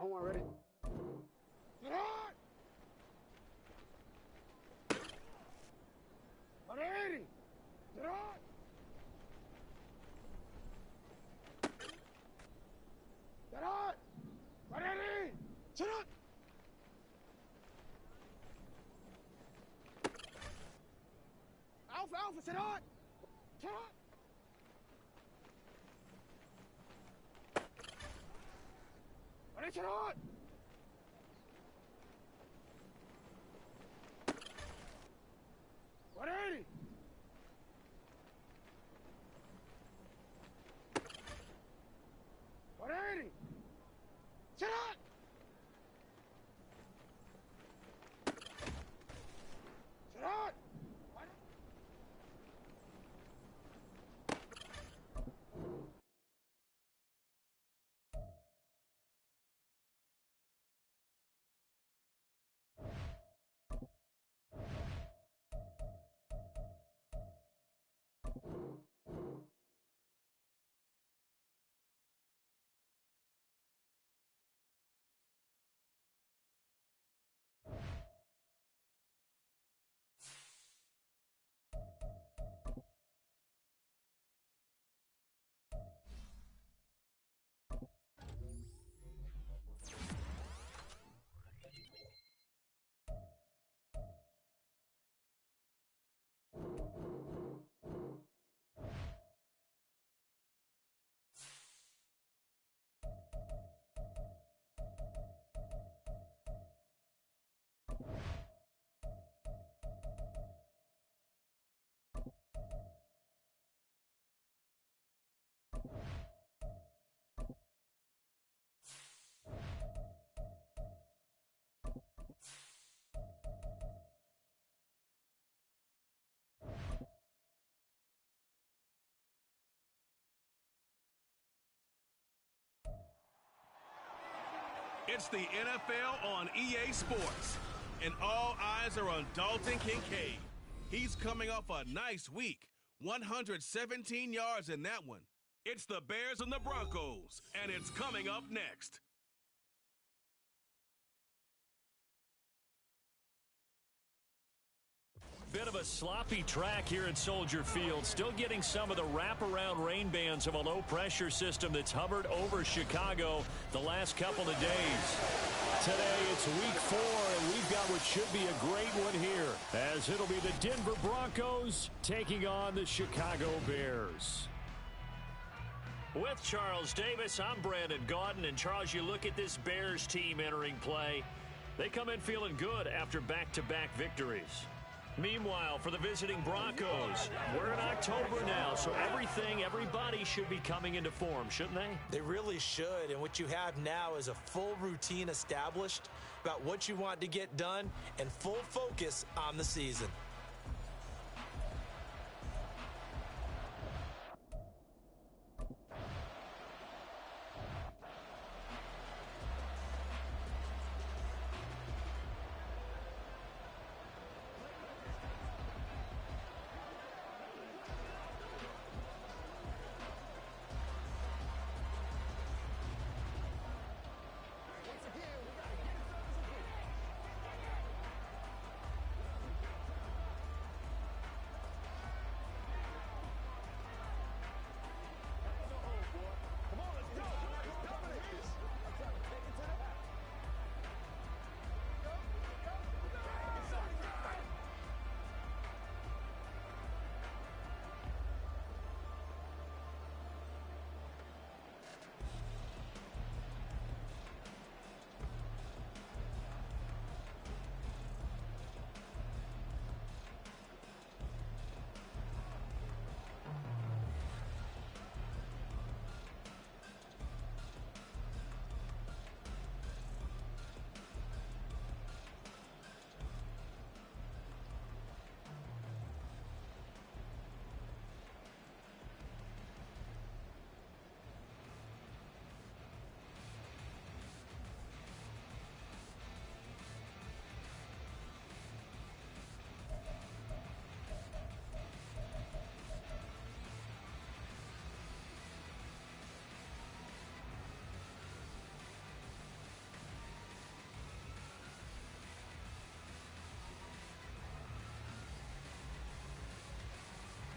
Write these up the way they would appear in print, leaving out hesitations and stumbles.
home already. Get on! 180! Get on! Get on! 180! Sit on! Alpha, Alpha, sit on! Sit on! Sit on! 180! Sit on! Sit on! It's the NFL on EA Sports, and all eyes are on Dalton Kincaid. He's coming off a nice week, 117 yards in that one. It's the Bears and the Broncos, and it's coming up next. Bit of a sloppy track here at Soldier Field. Still getting some of the wraparound rain bands of a low-pressure system that's hovered over Chicago the last couple of days. Today, it's week 4, and we've got what should be a great one here, as it'll be the Denver Broncos taking on the Chicago Bears. With Charles Davis, I'm Brandon Gaudin. And, Charles, you look at this Bears team entering play. They come in feeling good after back-to-back victories. Meanwhile, for the visiting Broncos, we're in October now, so everybody should be coming into form, shouldn't they? They really should, and what you have now is a full routine established about what you want to get done and full focus on the season.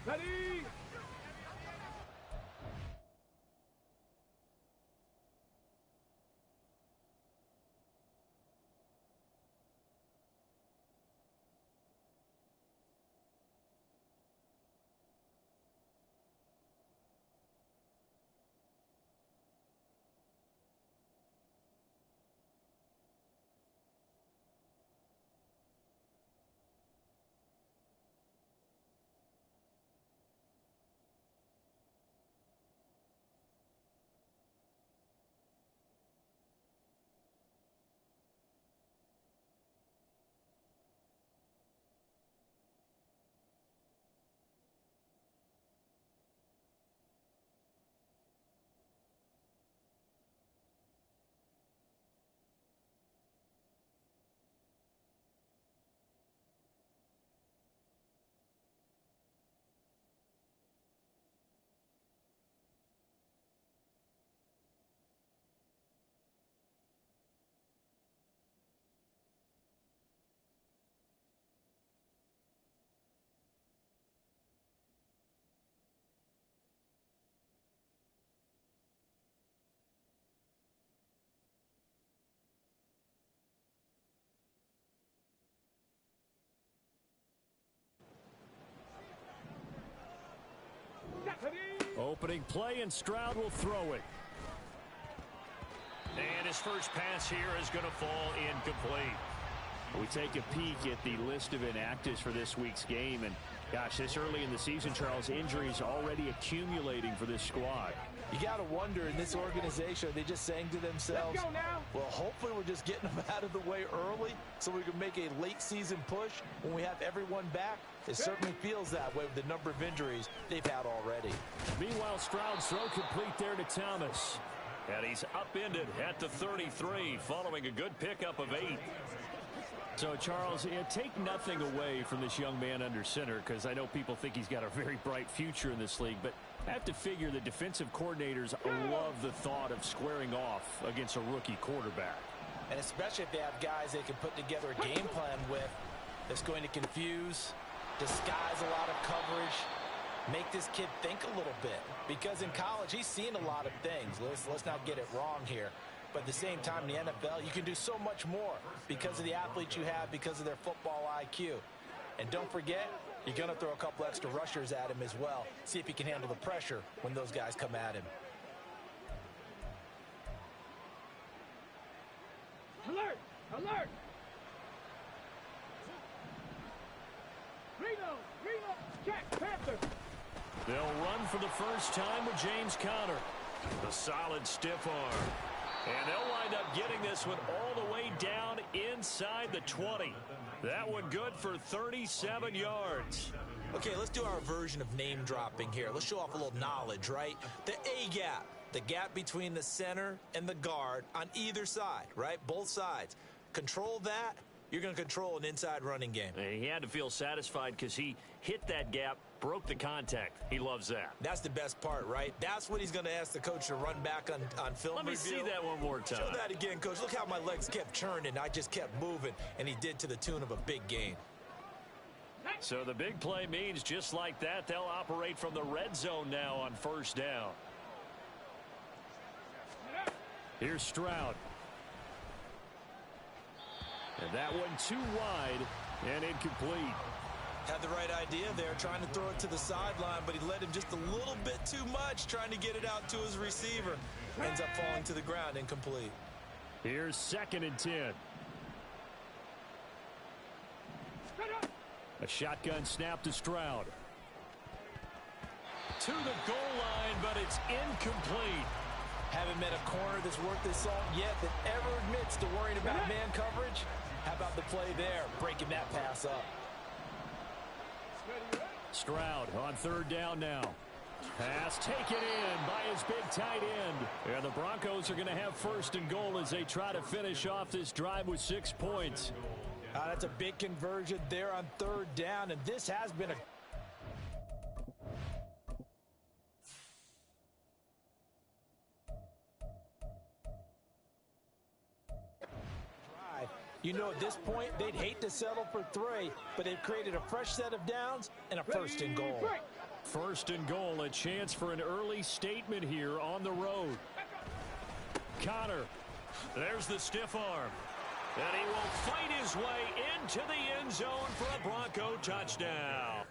Ready. Opening play, and Stroud will throw it. And his first pass here is going to fall incomplete. We take a peek at the list of inactives for this week's game, and gosh, this early in the season, Charles, injuries already accumulating for this squad. You got to wonder, in this organization, are they just saying to themselves, well, hopefully we're just getting them out of the way early so we can make a late season push when we have everyone back? It certainly feels that way with the number of injuries they've had already. Meanwhile, Stroud's throw complete there to Thomas. And he's upended at the 33 following a good pickup of 8. So, Charles, take nothing away from this young man under center, because I know people think he's got a very bright future in this league, but I have to figure the defensive coordinators love the thought of squaring off against a rookie quarterback. And especially if they have guys they can put together a game plan with that's going to confuse, disguise a lot of coverage, make this kid think a little bit. Because in college, he's seen a lot of things. Let's not get it wrong here. But at the same time, in the NFL, you can do so much more because of the athletes you have, because of their football IQ. And don't forget, you're going to throw a couple extra rushers at him as well. See if he can handle the pressure when those guys come at him. Alert! Alert! Reno! Check! Panther! They'll run for the first time with James Conner. The solid stiff arm. And they'll wind up getting this one all the way down inside the 20. That one good for 37 yards. Okay, let's do our version of name dropping here. Let's show off a little knowledge, right? The A gap, the gap between the center and the guard on either side, right? Both sides. Control that, you're going to control an inside running game. And he had to feel satisfied because he hit that gap, broke the contact. He loves that. That's the best part, right? That's what he's going to ask the coach to run back on film Let me review. see that one more time. Show that again, coach. Look how my legs kept churning. I just kept moving, and he did to the tune of a big gain. So the big play means just like that, they'll operate from the red zone now on first down. Here's Stroud. And that one too wide and incomplete. Had the right idea there, trying to throw it to the sideline, but he led him just a little bit too much, trying to get it out to his receiver. Ends up falling to the ground, incomplete. Here's 2nd and 10. A shotgun snap to Stroud. To the goal line, but it's incomplete. Haven't met a corner that's worth his salt yet that ever admits to worrying about man coverage. How about the play there, breaking that pass up? Stroud on 3rd down now. Pass taken in by his big tight end. And the Broncos are going to have 1st and goal as they try to finish off this drive with 6 points. That's a big conversion there on 3rd down, and this has been a drive. You know, at this point, they'd hate to settle for 3, but they've created a fresh set of downs and a 1st and goal. First and goal, a chance for an early statement here on the road. Connor, there's the stiff arm. And he will fight his way into the end zone for a Bronco touchdown.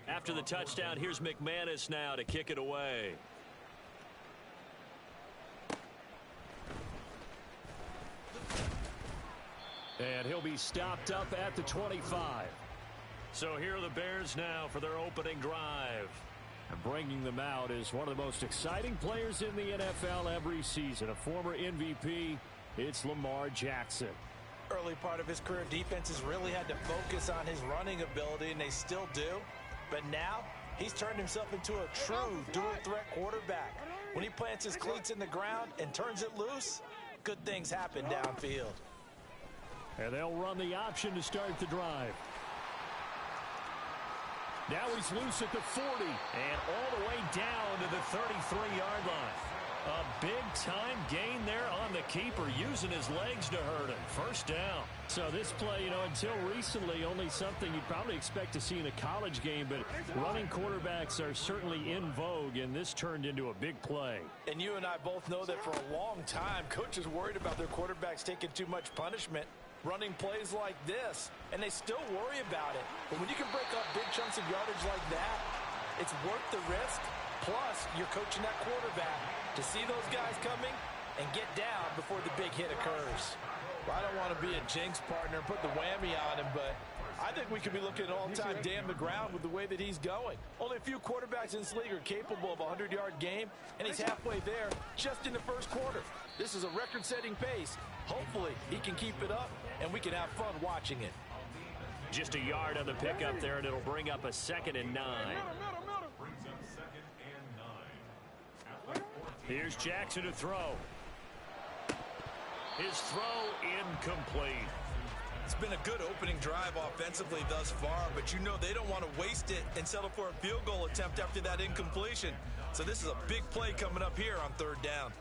After the touchdown, here's McManus now to kick it away. And he'll be stopped up at the 25. So here are the Bears now for their opening drive. And bringing them out is one of the most exciting players in the NFL every season. A former MVP, it's Lamar Jackson. Early part of his career, defenses really had to focus on his running ability, and they still do. But now, he's turned himself into a true dual-threat quarterback. When he plants his cleats in the ground and turns it loose, good things happen downfield. And they'll run the option to start the drive. Now he's loose at the 40 and all the way down to the 33-yard line. A big-time gain there on the keeper, using his legs to hurt him. First down. So this play, until recently, only something you'd probably expect to see in a college game, but running quarterbacks are certainly in vogue, and this turned into a big play. And you and I both know that for a long time, coaches worried about their quarterbacks taking too much punishment, running plays like this, and they still worry about it. But when you can break up big chunks of yardage like that, it's worth the risk. Plus, you're coaching that quarterback to see those guys coming and get down before the big hit occurs. Well, I don't want to be a jinx partner and put the whammy on him, but I think we could be looking at all-time Dan McGround with the way that he's going. Only a few quarterbacks in this league are capable of a 100-yard game, and he's halfway there just in the first quarter. This is a record-setting pace. Hopefully, he can keep it up, and we can have fun watching it. Just a yard on the pickup there, and it'll bring up a 2nd and 9. Here's Jackson to throw. His throw incomplete. It's been a good opening drive offensively thus far, but you know they don't want to waste it and settle for a field goal attempt after that incompletion. So this is a big play coming up here on 3rd down.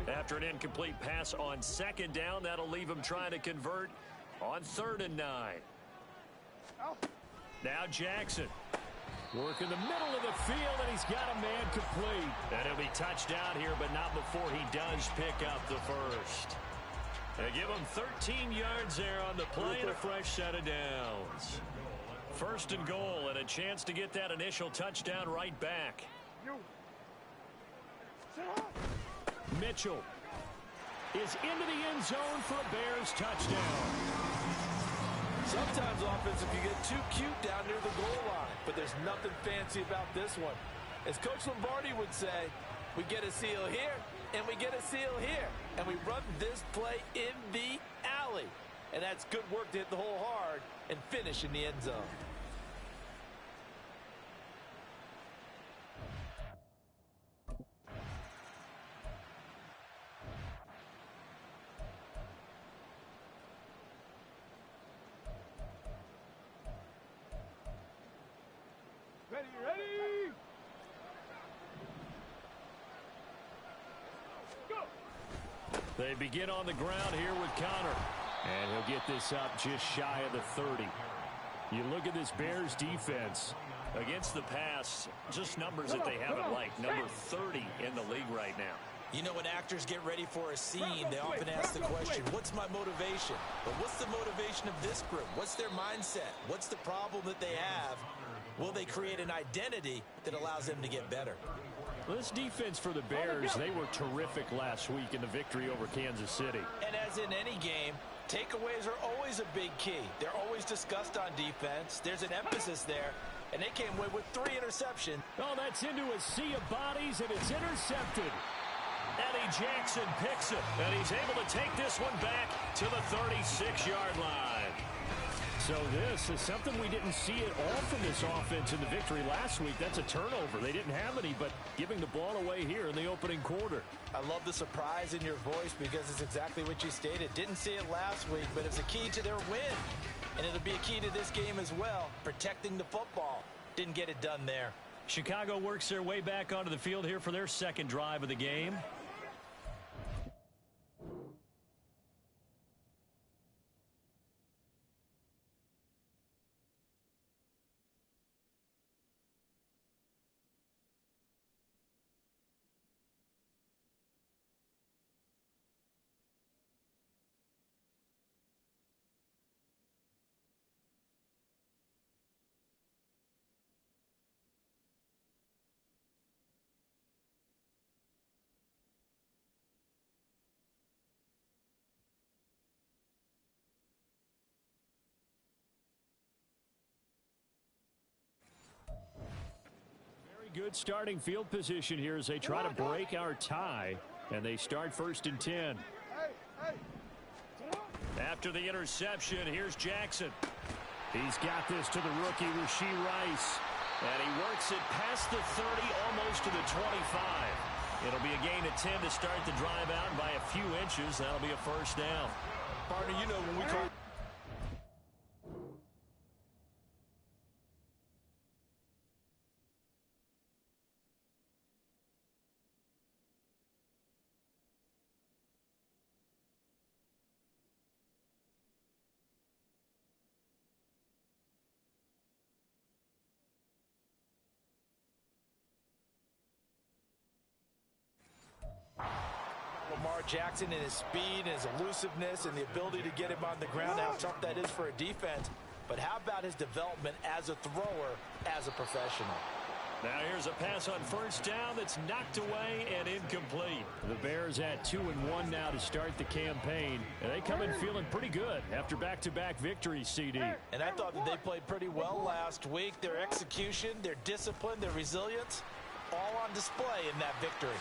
After an incomplete pass on 2nd down, that'll leave him trying to convert on 3rd and 9. Now Jackson. Work in the middle of the field, and he's got a man complete. And he'll be touched down here, but not before he does pick up the first. They give him 13 yards there on the play and a fresh set of downs. 1st and goal, and a chance to get that initial touchdown right back. Mitchell is into the end zone for a Bears touchdown. Sometimes offensive you get too cute down near the goal line, but there's nothing fancy about this one. As Coach Lombardi would say, we get a seal here, and we get a seal here, and we run this play in the alley. And that's good work to hit the hole hard and finish in the end zone. Ready! Go! They begin on the ground here with Connor. And he'll get this up just shy of the 30. You look at this Bears defense. Against the pass, just numbers that they haven't liked. Number 30 in the league right now. You know, when actors get ready for a scene, they often ask the question, what's my motivation? But what's the motivation of this group? What's their mindset? What's the problem that they have? Will they create an identity that allows them to get better? Well, this defense for the Bears, they were terrific last week in the victory over Kansas City. And as in any game, takeaways are always a big key. They're always discussed on defense. There's an emphasis there, and they came away with 3 interceptions. Oh, that's into a sea of bodies, and it's intercepted. Eddie Jackson picks it, and he's able to take this one back to the 36-yard line. So this is something we didn't see at all from this offense in the victory last week. That's a turnover. They didn't have any, but giving the ball away here in the opening quarter. I love the surprise in your voice because it's exactly what you stated. Didn't see it last week, but it's a key to their win. And it'll be a key to this game as well, protecting the football. Didn't get it done there. Chicago works their way back onto the field here for their second drive of the game. Good starting field position here as they try to break our tie, and they start 1st and 10. After the interception, here's Jackson. He's got this to the rookie, Rashee Rice, and he works it past the 30, almost to the 25. It'll be a gain of 10 to start the drive out, and by a few inches, that'll be a first down. Partner, you know when we call... Lamar Jackson and his speed and his elusiveness and the ability to get him on the ground, how tough that is for a defense. But how about his development as a thrower, as a professional? Now here's a pass on first down that's knocked away and incomplete. The Bears at 2-1 now to start the campaign. And they come in feeling pretty good after back-to-back victories, CD. And I thought that they played pretty well last week. Their execution, their discipline, their resilience, all on display in that victory.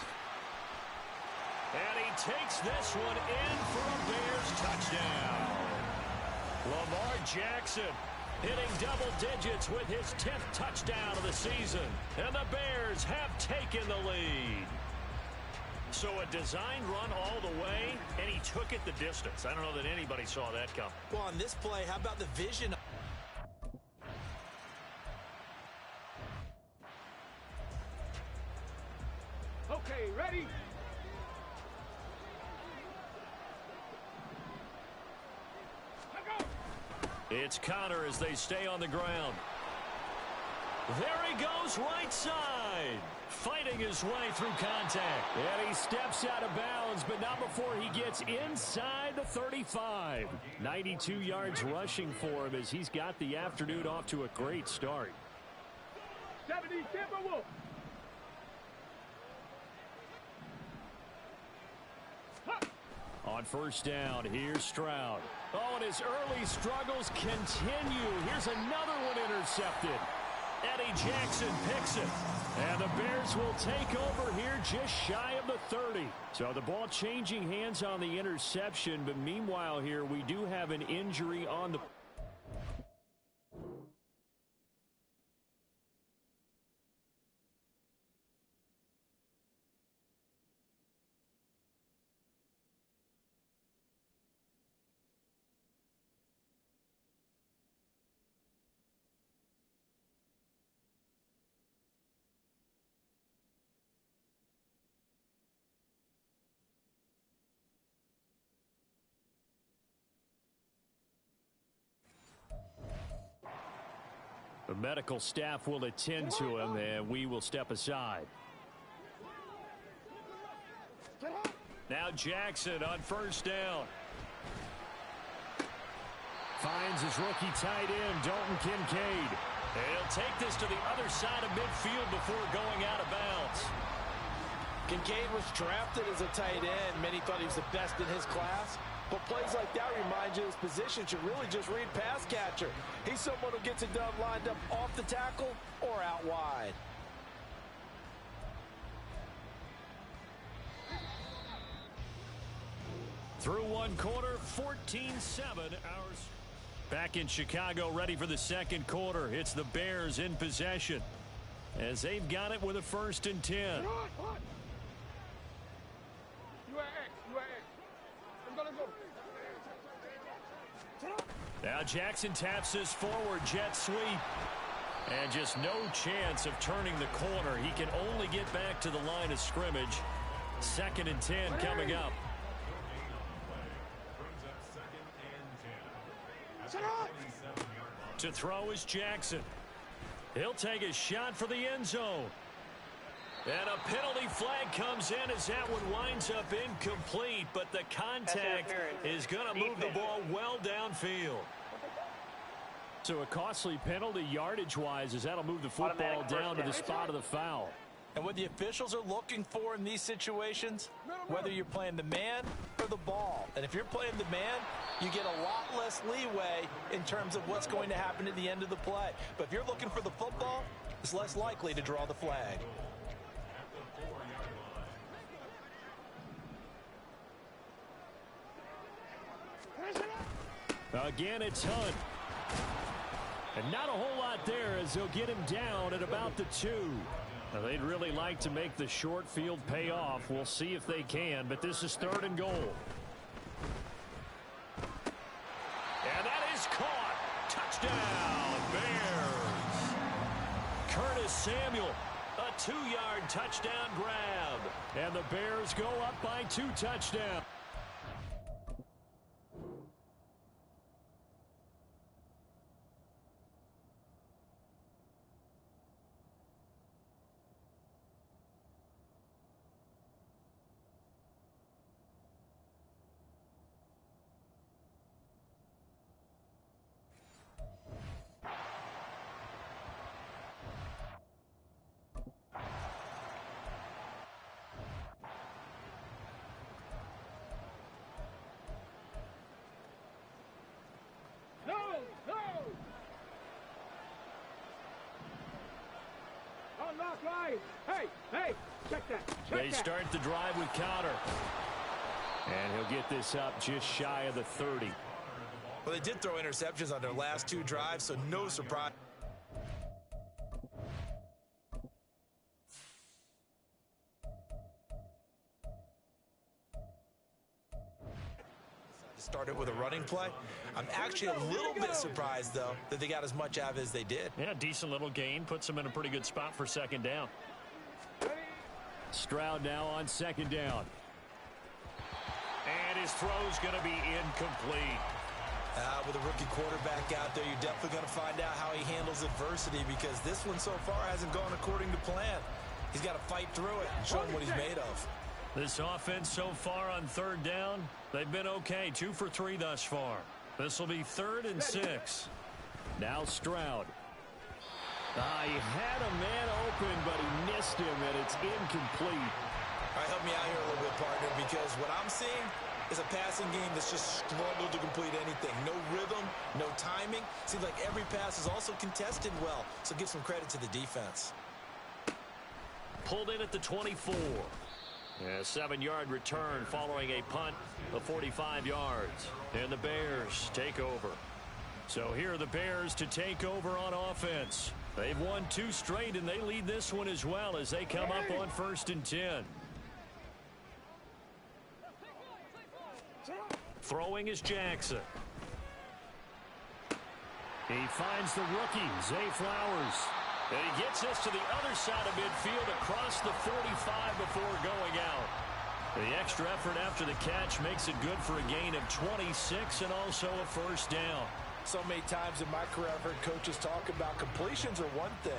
And he takes this one in for a Bears touchdown. Lamar Jackson hitting double digits with his 10th touchdown of the season. And the Bears have taken the lead. So a designed run all the way, and he took it the distance. I don't know that anybody saw that come. Well, on this play, how about the vision? Okay, ready? It's Connor as they stay on the ground. There he goes, right side. Fighting his way through contact. And he steps out of bounds, but not before he gets inside the 35. 92 yards rushing for him as he's got the afternoon off to a great start. 70 Timberwolves. On first down, here's Stroud. Oh, and his early struggles continue. Here's another one intercepted. Eddie Jackson picks it. And the Bears will take over here just shy of the 30. So the ball changing hands on the interception, but meanwhile here we do have an injury on the... The medical staff will attend to him, and we will step aside. Now Jackson on first down. Finds his rookie tight end, Dalton Kincaid. And he'll take this to the other side of midfield before going out of bounds. Kincaid was drafted as a tight end. Many thought he was the best in his class. But plays like that remind you his position should really just read pass catcher. He's someone who gets it done lined up off the tackle or out wide. Through one quarter, 14-7 ours. Back in Chicago, ready for the second quarter. It's the Bears in possession as they've got it with a 1st and 10. You are X. Let's go. Now Jackson taps this forward jet sweep. And just no chance of turning the corner. He can only get back to the line of scrimmage. 2nd and 10 coming up. To throw is Jackson. He'll take a shot for the end zone. And a penalty flag comes in as that one winds up incomplete. But the contact is going to move the ball well downfield. So a costly penalty yardage-wise as that'll move the football down to the spot of the foul. And what the officials are looking for in these situations, whether you're playing the man or the ball. And if you're playing the man, you get a lot less leeway in terms of what's going to happen at the end of the play. But if you're looking for the football, it's less likely to draw the flag. Again, it's Hunt. And not a whole lot there as they'll get him down at about the 2. Now, they'd really like to make the short field pay off. We'll see if they can, but this is 3rd and goal. And that is caught. Touchdown, Bears. Curtis Samuel, a 2-yard touchdown grab. And the Bears go up by 2 touchdowns. Hey, check that. They start the drive with Counter. And he'll get this up just shy of the 30. Well, they did throw interceptions on their last 2 drives, so no surprise. Started with a running play. I'm actually a little bit surprised, though, that they got as much out of it as they did. Yeah, decent little gain. Puts them in a pretty good spot for 2nd down. Stroud now on 2nd down. And his throw's going to be incomplete. With a rookie quarterback out there, you're definitely going to find out how he handles adversity because this one so far hasn't gone according to plan. He's got to fight through it and show him what he's made of. This offense so far on 3rd down, they've been okay. 2 for 3 thus far. This will be 3rd and 6. Now Stroud. He had a man open, but he missed him, and it's incomplete. All right, help me out here a little bit, partner, because what I'm seeing is a passing game that's just struggled to complete anything. No rhythm, no timing. Seems like every pass is also contested well, so give some credit to the defense. Pulled in at the 24. A 7-yard return following a punt of 45 yards. And the Bears take over. So here are the Bears to take over on offense. They've won 2 straight, and they lead this one as well as they come up on 1st and 10. Throwing is Jackson. He finds the rookie, Zay Flowers. And he gets this to the other side of midfield across the 45 before going out. The extra effort after the catch makes it good for a gain of 26 and also a 1st down. So many times in my career I've heard coaches talk about completions are one thing,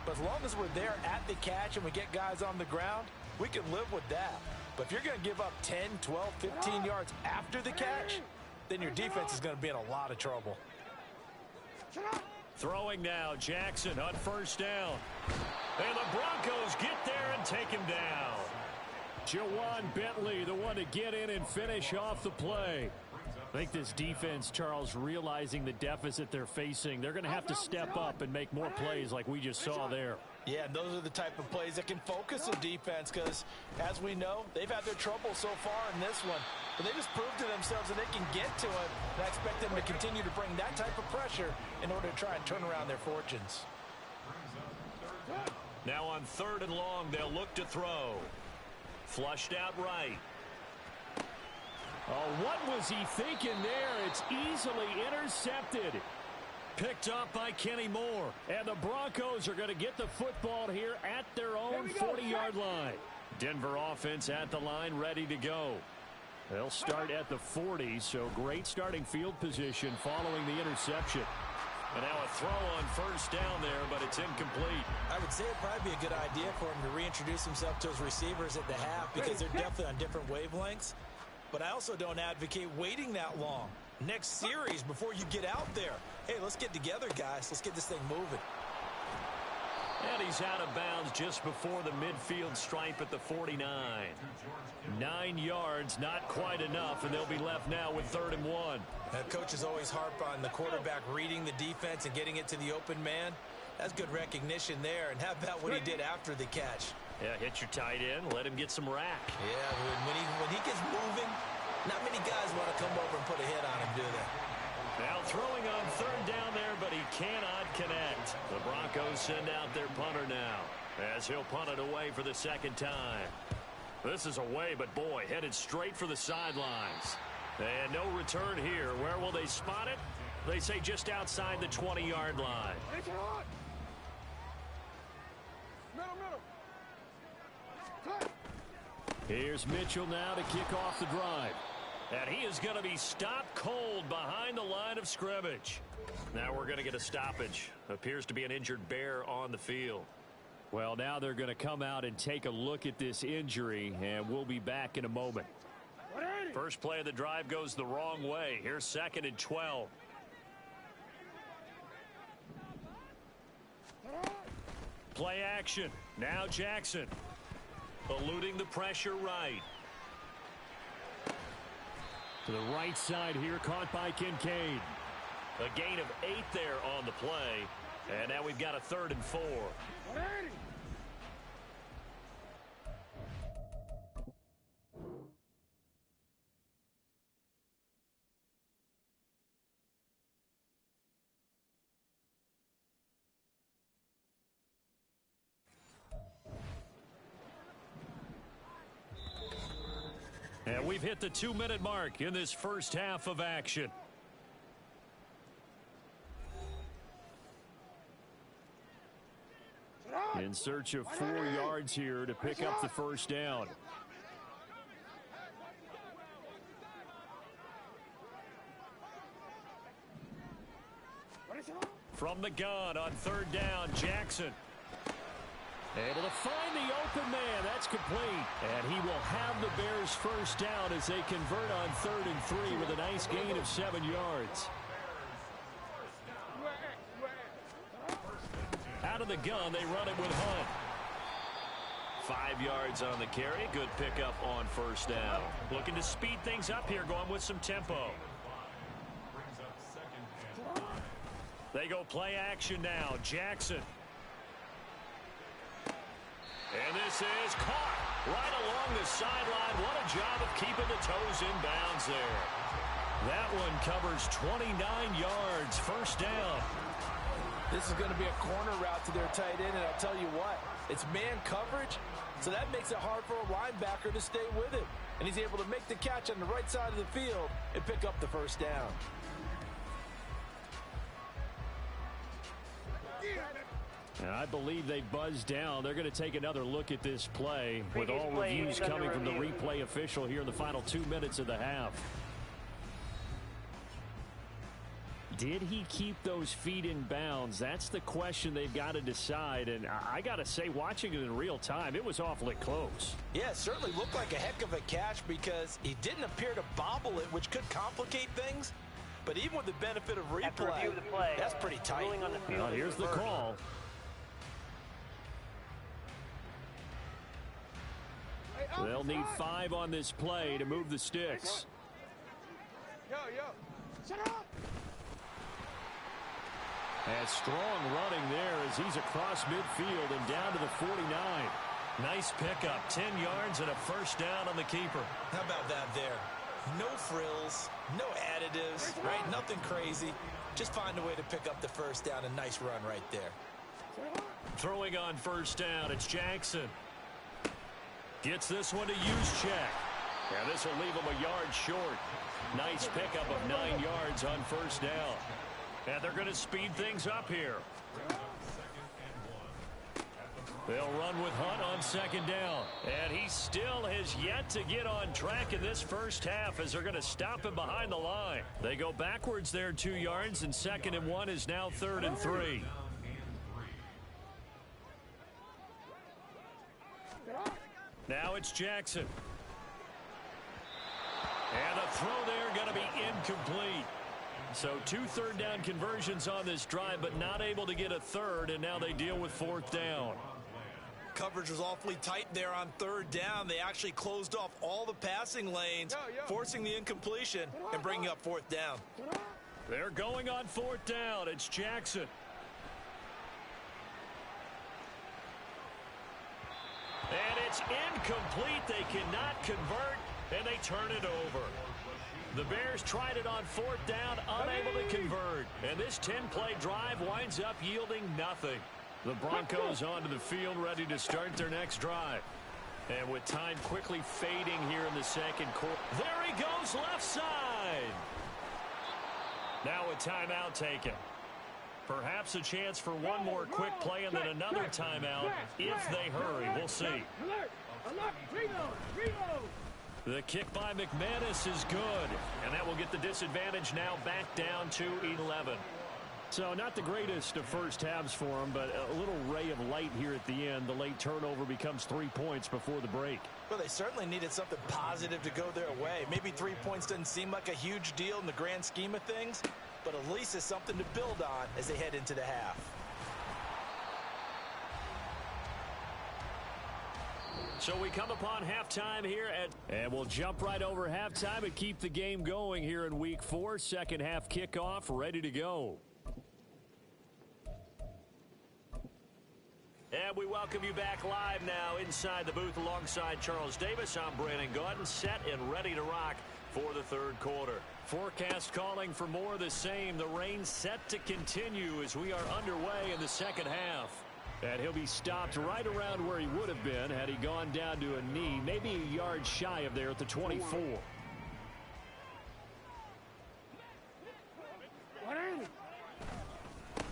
but as long as we're there at the catch and we get guys on the ground, we can live with that. But if you're going to give up 10, 12, 15 yards after the catch, then your defense is going to be in a lot of trouble. Throwing now, Jackson on 1st down. And the Broncos get there and take him down. Jawan Bentley, the one to get in and finish off the play. I think this defense, Charles, realizing the deficit they're facing, they're going to have to step up and make more plays like we just saw there. Yeah, and those are the type of plays that can focus a defense because, as we know, they've had their trouble so far in this one. but they just proved to themselves that they can get to it. And I expect them to continue to bring that type of pressure in order to try and turn around their fortunes. Now on 3rd and long, they'll look to throw. Flushed out right. Oh, what was he thinking there? It's easily intercepted. Picked up by Kenny Moore. And the Broncos are going to get the football here at their own 40-yard line. Denver offense at the line, ready to go. They'll start at the 40, so great starting field position following the interception. And now a throw on 1st down there, but it's incomplete. I would say it'd probably be a good idea for him to reintroduce himself to his receivers at the half because they're definitely on different wavelengths. But I also don't advocate waiting that long. Next series before you get out there. Hey, let's get together, guys. Let's get this thing moving. And he's out of bounds just before the midfield stripe at the 49. 9 yards, not quite enough, and they'll be left now with 3rd and 1. Coaches always harp on the quarterback reading the defense and getting it to the open man. That's good recognition there. And how about what he did after the catch? Yeah, hit your tight end, let him get some rack. Yeah, when he gets moving, not many guys want to come over and put a hit on him, do they? Now throwing on 3rd down there, but he cannot connect. The Broncos send out their punter now as he'll punt it away for the 2nd time. This is away, but boy, headed straight for the sidelines. And no return here. Where will they spot it? They say just outside the 20-yard line. Here's Mitchell now to kick off the drive. And he is going to be stopped cold behind the line of scrimmage. Now we're going to get a stoppage. Appears to be an injured Bear on the field. Well, now they're going to come out and take a look at this injury, and we'll be back in a moment. First play of the drive goes the wrong way. Here's 2nd and 12. Play action. Now Jackson. Eluding the pressure right. To the right side here, caught by Kincaid. A gain of 8 there on the play. And now we've got a 3rd and 4. And we've hit the 2-minute mark in this first half of action. In search of 4 yards here to pick up the 1st down. From the gun on 3rd down, Jackson. Able to find the open man. That's complete. And he will have the Bears 1st down as they convert on 3rd and 3 with a nice gain of 7 yards. Out of the gun, they run it with Hunt. 5 yards on the carry. Good pickup on 1st down. Looking to speed things up here, going with some tempo. They go play action now. Jackson. And this is caught right along the sideline. What a job of keeping the toes in bounds there. That one covers 29 yards. 1st down. This is going to be a corner route to their tight end, and I'll tell you what, it's man coverage, so that makes it hard for a linebacker to stay with it. And he's able to make the catch on the right side of the field and pick up the 1st down. And I believe they buzzed down. They're going to take another look at this play with all reviews coming from the replay official here in the final 2 minutes of the half. Did he keep those feet in bounds? That's the question they've got to decide. And I got to say, watching it in real time, it was awfully close. Yeah, it certainly looked like a heck of a catch because he didn't appear to bobble it, which could complicate things. But even with the benefit of replay, that's pretty tight. Well, here's the call. They'll need 5 on this play to move the sticks. Yo, shut up! And strong running there as he's across midfield and down to the 49. Nice pickup. 10 yards and a 1st down on the keeper. How about that there? No frills, no additives, right? Nothing crazy. Just find a way to pick up the first down. A nice run right there. Throwing on first down, it's Jackson. Gets this one to use check. And this will leave him a yard short. Nice pickup of 9 yards on first down. And they're going to speed things up here. They'll run with Hunt on second down. And he still has yet to get on track in this first half as they're going to stop him behind the line. They go backwards there 2 yards, and 2nd and 1 is now 3rd and 3. Now it's Jackson. And a throw there going to be incomplete. So 2 third-down conversions on this drive, but not able to get a third, and now they deal with 4th down. Coverage was awfully tight there on 3rd down. They actually closed off all the passing lanes, forcing the incompletion and bringing up 4th down. They're going on 4th down. It's Jackson. And it's incomplete. They cannot convert, and they turn it over. The Bears tried it on 4th down, unable to convert. And this 10-play drive winds up yielding nothing. The Broncos onto the field, ready to start their next drive. And with time quickly fading here in the 2nd quarter. There he goes, left side. Now a timeout taken. Perhaps a chance for one more quick play and then another timeout if they hurry. We'll see. The kick by McManus is good. And that will get the disadvantage now back down to 11. So not the greatest of first halves for him, but a little ray of light here at the end. The late turnover becomes 3 points before the break. Well, they certainly needed something positive to go their way. Maybe 3 points doesn't seem like a huge deal in the grand scheme of things, but at least it's something to build on as they head into the half. So we come upon halftime here and we'll jump right over halftime and keep the game going here in week 4. 2nd half kickoff ready to go. And we welcome you back live now inside the booth alongside Charles Davis. I'm Brandon Gordon, set and ready to rock for the 3rd quarter. Forecast calling for more of the same. The rain set to continue as we are underway in the 2nd half. And he'll be stopped right around where he would have been had he gone down to a knee, maybe a yard shy of there at the 24.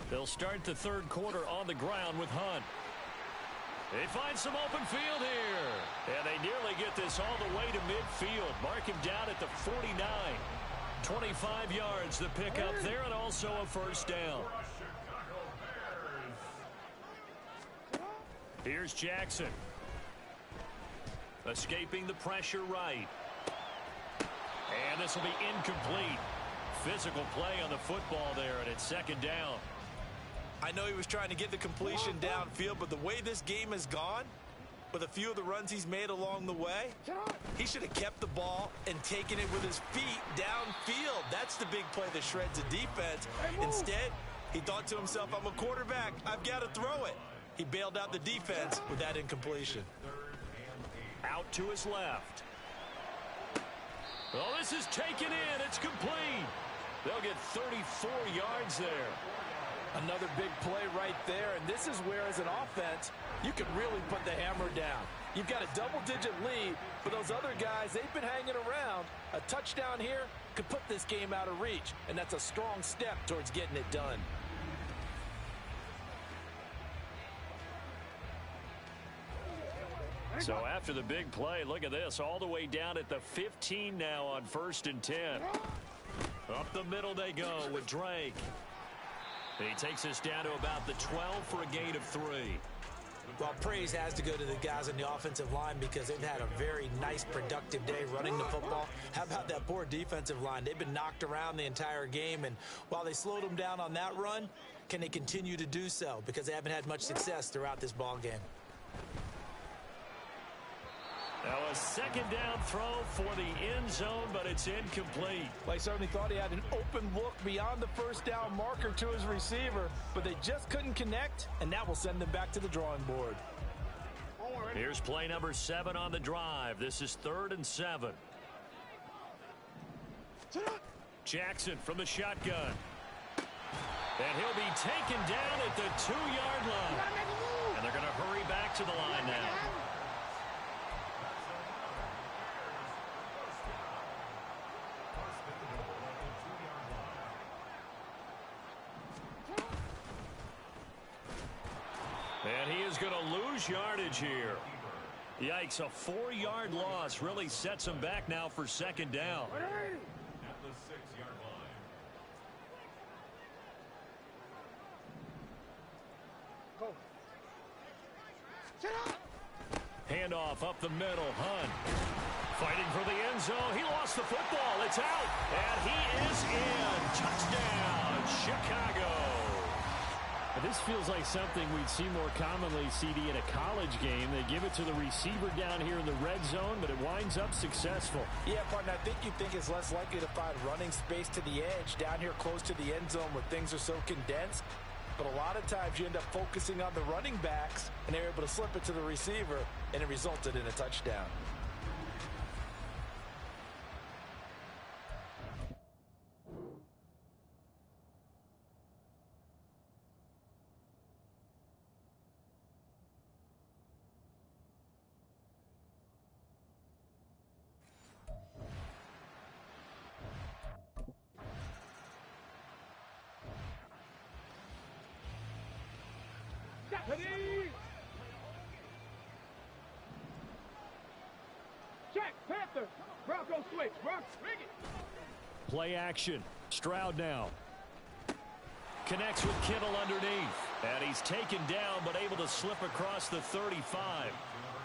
They'll start the 3rd quarter on the ground with Hunt. They find some open field here. And they nearly get this all the way to midfield. Mark him down at the 49. 25 yards the pickup there, and also a first down. Here's Jackson. Escaping the pressure right. And this will be incomplete. Physical play on the football there, and it's 2nd down. I know he was trying to get the completion downfield, but the way this game has gone, with a few of the runs he's made along the way, he should have kept the ball and taken it with his feet downfield. That's the big play that shreds the defense. Instead, he thought to himself, I'm a quarterback. I've got to throw it. He bailed out the defense with that incompletion. Out to his left. Oh, this is taken in. It's complete. They'll get 34 yards there. Another big play right there, and this is where, as an offense, you can really put the hammer down. You've got a double-digit lead, but those other guys, they've been hanging around. A touchdown here could put this game out of reach, and that's a strong step towards getting it done. So after the big play, look at this, all the way down at the 15 now on 1st and 10. Up the middle they go with Drake. He takes us down to about the 12 for a gain of 3. Well, praise has to go to the guys on the offensive line because they've had a very nice, productive day running the football. How about that poor defensive line? They've been knocked around the entire game, and while they slowed them down on that run, can they continue to do so? Because they haven't had much success throughout this ball game. Now a 2nd down throw for the end zone, but it's incomplete. Well, he certainly thought he had an open look beyond the first down marker to his receiver, but they just couldn't connect, and that will send them back to the drawing board. Here's play number 7 on the drive. This is 3rd and 7. Jackson from the shotgun. And he'll be taken down at the 2-yard line. And they're going to hurry back to the line now. And he is going to lose yardage here. Yikes, a 4-yard loss really sets him back now for second down. At the 6-yard line. Handoff up the middle. Hunt fighting for the end zone. He lost the football. It's out. And he is in. Touchdown, Chicago. This feels like something we'd see more commonly, CD, in a college game. They give it to the receiver down here in the red zone, but it winds up successful. Yeah, partner, I think you think it's less likely to find running space to the edge down here close to the end zone where things are so condensed. But a lot of times you end up focusing on the running backs, and they're able to slip it to the receiver, and it resulted in a touchdown. Check, Panther. Bronco switch. Bronco, ring it. Play action. Stroud now. Connects with Kittle underneath. And he's taken down, but able to slip across the 35.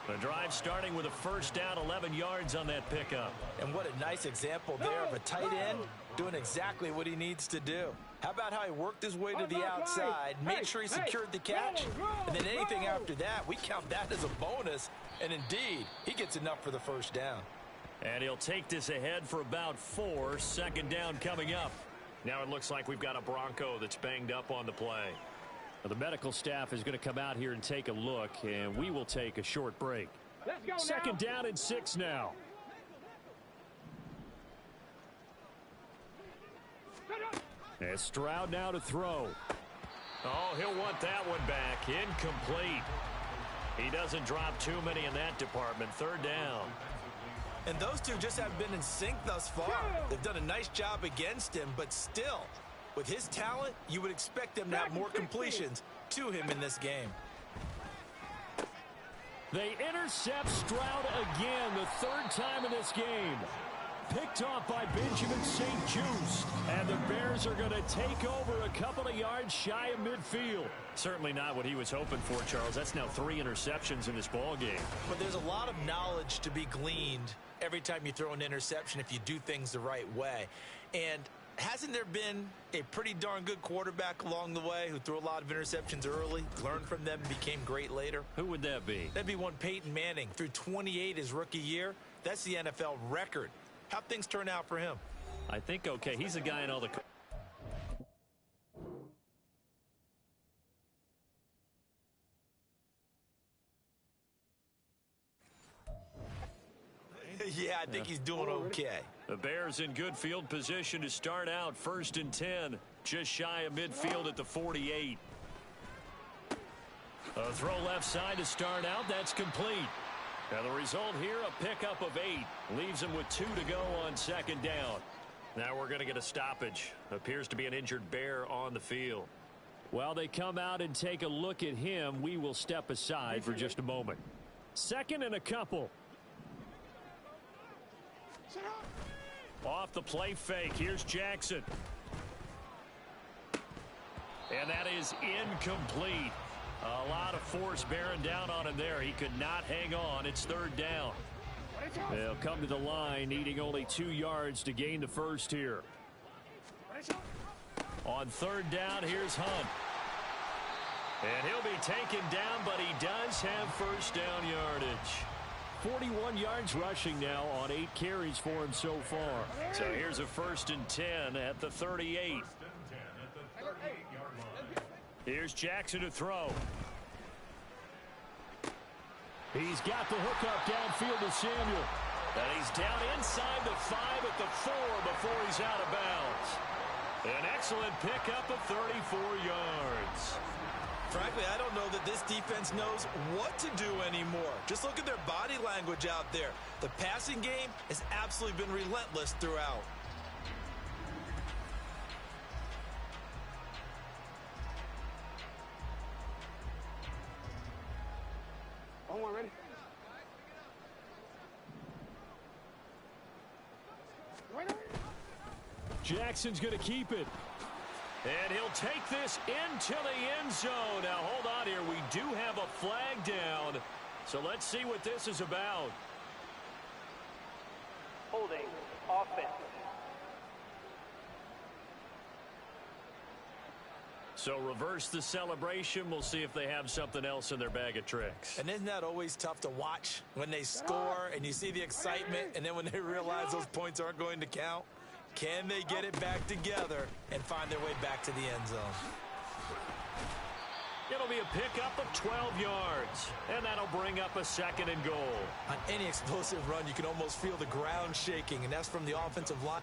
The drive starting with a first down, 11 yards on that pickup. And what a nice example there of a tight end doing exactly what he needs to do. How about how he worked his way to the outside, made sure he secured the catch, and then anything after that, we count that as a bonus. And indeed, he gets enough for the first down. And he'll take this ahead for about 4. Second down coming up. Now it looks like we've got a Bronco that's banged up on the play. Well, the medical staff is going to come out here and take a look, and we will take a short break. Let's go Second now. down and 6 now. And Stroud now to throw. Oh, he'll want that one back. Incomplete. He doesn't drop too many in that department. Third down. And those two just haven't been in sync thus far. They've done a nice job against him, but still, with his talent, you would expect them to have more completions to him in this game. They intercept Stroud again, the third time in this game. Picked off by Benjamin St. Juste. And the Bears are going to take over a couple of yards shy of midfield. Certainly not what he was hoping for, Charles. That's now 3 interceptions in this ball game. But there's a lot of knowledge to be gleaned every time you throw an interception if you do things the right way. And hasn't there been a pretty darn good quarterback along the way who threw a lot of interceptions early, learned from them, and became great later? Who would that be? That'd be one Peyton Manning. Threw 28 his rookie year. That's the NFL record. How'd things turn out for him? I think okay. He's a guy in all the... Yeah, I think he's doing okay. The Bears in good field position to start out. 1st and 10. Just shy of midfield at the 48. A throw left side to start out. That's complete. Now the result here, a pickup of 8. Leaves him with 2 to go on second down. Now we're going to get a stoppage. Appears to be an injured Bear on the field. While they come out and take a look at him, we will step aside for just a moment. Second and a couple. Off the play fake. Here's Jackson. And that is incomplete. A lot of force bearing down on him there. He could not hang on. It's third down. They'll come to the line, needing only 2 yards to gain the first here. On third down, here's Hunt. And he'll be taken down, but he does have first down yardage. 41 yards rushing now on 8 carries for him so far. So here's a 1st and 10 at the 38. Here's Jackson to throw. He's got the hookup downfield to Samuel. And he's down inside the 5 at the 4 before he's out of bounds. An excellent pickup of 34 yards. Frankly, I don't know that this defense knows what to do anymore. Just look at their body language out there. The passing game has absolutely been relentless throughout. On ready? Jackson's going to keep it. And he'll take this into the end zone. Now, hold on here. We do have a flag down. So let's see what this is about. Holding offense. So reverse the celebration. We'll see if they have something else in their bag of tricks. And isn't that always tough to watch when they score and you see the excitement, and then when they realize those points aren't going to count? Can they get it back together and find their way back to the end zone? It'll be a pickup of 12 yards, and that'll bring up a 2nd and goal. On any explosive run, you can almost feel the ground shaking, and that's from the offensive line.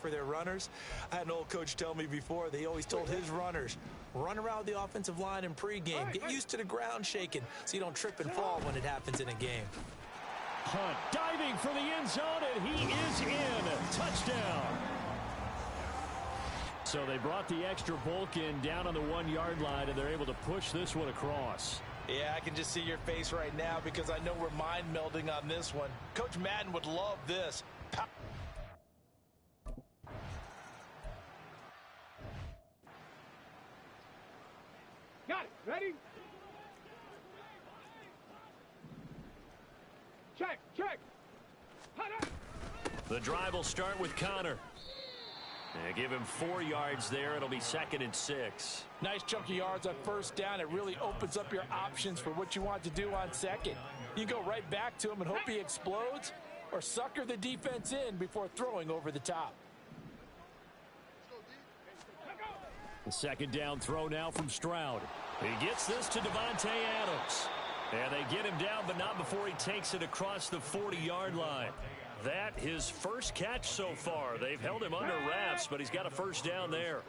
For their runners. I had an old coach tell me before, they always told his runners, run around the offensive line in pregame. Get used to the ground shaking so you don't trip and fall when it happens in a game. Hunt diving for the end zone, and he is in. Touchdown. So they brought the extra bulk in down on the 1-yard line, and they're able to push this one across. Yeah, I can just see your face right now because I know we're mind melding on this one. Coach Madden would love this. Got it. Ready? Check, check. The drive will start with Connor. And give him 4 yards there. It'll be 2nd and 6. Nice chunk of yards on first down. It really opens up your options for what you want to do on second. You go right back to him and hope he explodes, or sucker the defense in before throwing over the top. The 2nd down throw now from Stroud. He gets this to Devontae Adams. And they get him down, but not before he takes it across the 40-yard line. That his first catch so far. They've held him under wraps, but he's got a first down there.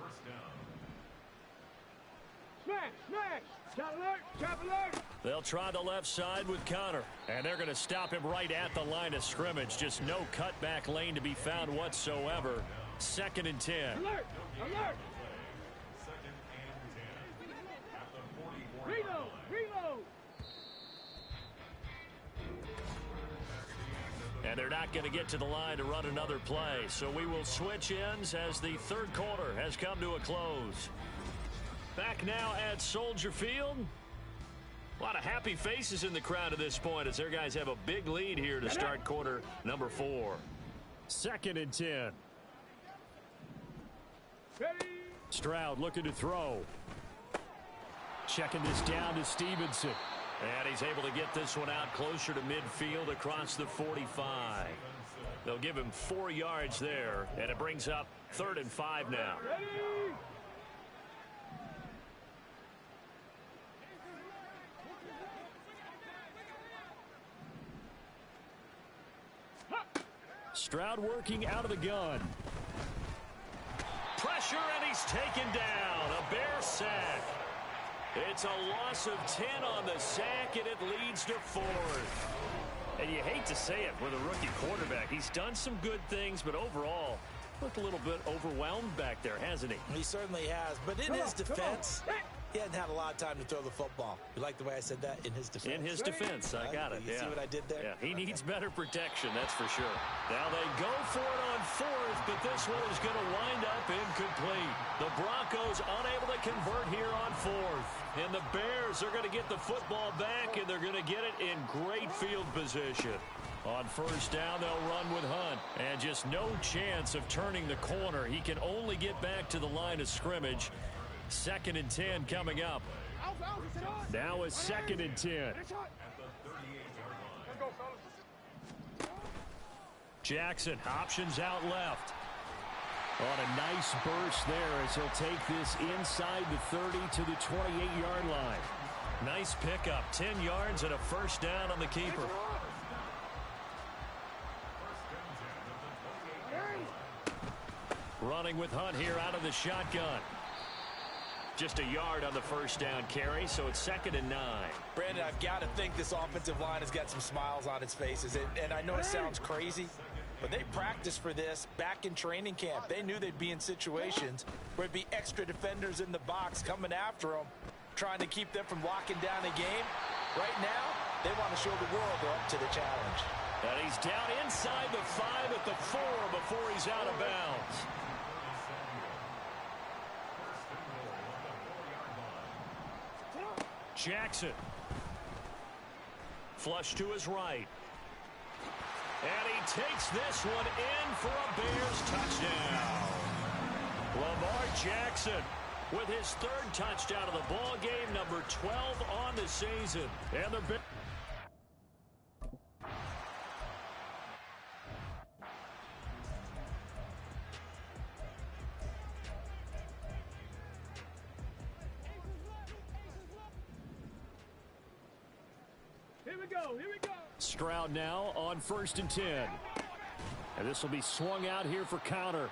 Smash, smash. Chop alert, chop alert. They'll try the left side with Connor. And they're going to stop him right at the line of scrimmage. Just no cutback lane to be found whatsoever. 2nd and 10. Alert, alert. Reload, reload. And they're not going to get to the line to run another play. So we will switch ends as the 3rd quarter has come to a close. Back now at Soldier Field. A lot of happy faces in the crowd at this point as their guys have a big lead here to start quarter number 4. 2nd and 10. Ready. Stroud looking to throw. Checking this down to Stevenson. And he's able to get this one out closer to midfield across the 45. They'll give him 4 yards there, and it brings up 3rd and 5 now. Ready. Stroud working out of the gun. Pressure, and he's taken down. A Bear sack. It's a loss of 10 on the sack, and it leads to 4th. And you hate to say it with a rookie quarterback. He's done some good things, but overall, looked a little bit overwhelmed back there, hasn't he? He certainly has, but in his defense, he hadn't had a lot of time to throw the football. You like the way I said that? In his defense. In his defense, I got it. You see what I did there? Yeah, he needs better protection, that's for sure. Now they go for it on 4th, but this one is going to wind up incomplete. The Broncos unable to convert here on 4th. And the Bears are going to get the football back, and they're going to get it in great field position. On first down, they'll run with Hunt. And just no chance of turning the corner. He can only get back to the line of scrimmage. 2nd and 10 coming up. Now a 2nd and 10. Jackson, options out left. On a nice burst there as he'll take this inside the 30 to the 28-yard line. Nice pickup, 10 yards and a first down on the keeper. Running with Hunt here out of the shotgun. Just a yard on the first down carry, so it's 2nd and 9. Brandon, I've got to think this offensive line has got some smiles on its faces. And I know it sounds crazy, but they practiced for this back in training camp. They knew they'd be in situations where it'd be extra defenders in the box coming after them, trying to keep them from locking down a game. Right now, they want to show the world they're up to the challenge. And he's down inside the 5 at the 4 before he's out of bounds. Jackson. Flush to his right. And he takes this one in for a Bears touchdown. Lamar Jackson with his 3rd touchdown of the ball game, number 12 on the season. And the Here we go. Here we go. Stroud now on 1st and 10. And this will be swung out here for counter.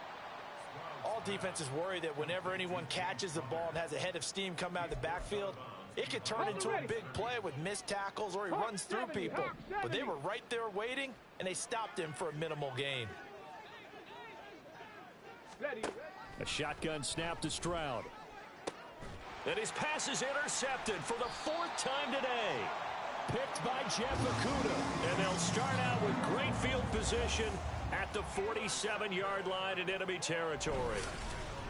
All defenses worry that whenever anyone catches the ball and has a head of steam come out of the backfield, it could turn into a big play with missed tackles or he runs through people. But they were right there waiting, and they stopped him for a minimal gain. A shotgun snap to Stroud. And his pass is intercepted for the 4th time today. Picked by Jeff Okudah. And they'll start out with great field position at the 47-yard line in enemy territory.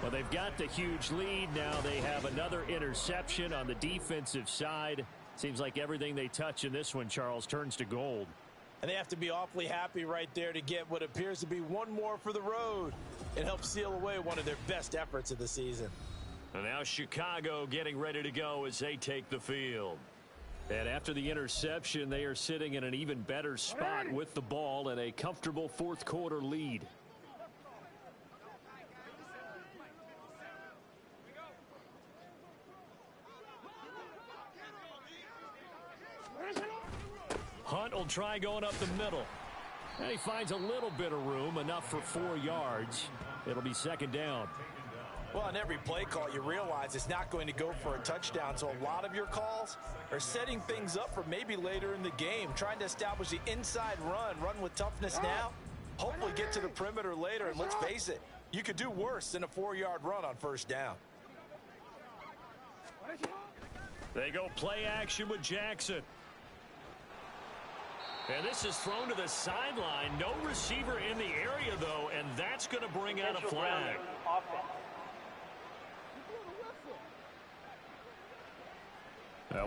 Well, they've got the huge lead. Now they have another interception on the defensive side. Seems like everything they touch in this one, Charles, turns to gold. And they have to be awfully happy right there to get what appears to be one more for the road and help seal away one of their best efforts of the season. And now Chicago getting ready to go as they take the field. And after the interception, they are sitting in an even better spot with the ball and a comfortable 4th quarter lead. Hunt will try going up the middle. And he finds a little bit of room, enough for 4 yards. It'll be 2nd down. Well, on every play call, you realize it's not going to go for a touchdown. So a lot of your calls are setting things up for maybe later in the game, trying to establish the inside run with toughness now, hopefully get to the perimeter later. And let's face it, you could do worse than a 4-yard run on 1st down. They go play action with Jackson. And this is thrown to the sideline. No receiver in the area, though, and that's going to bring out a flag.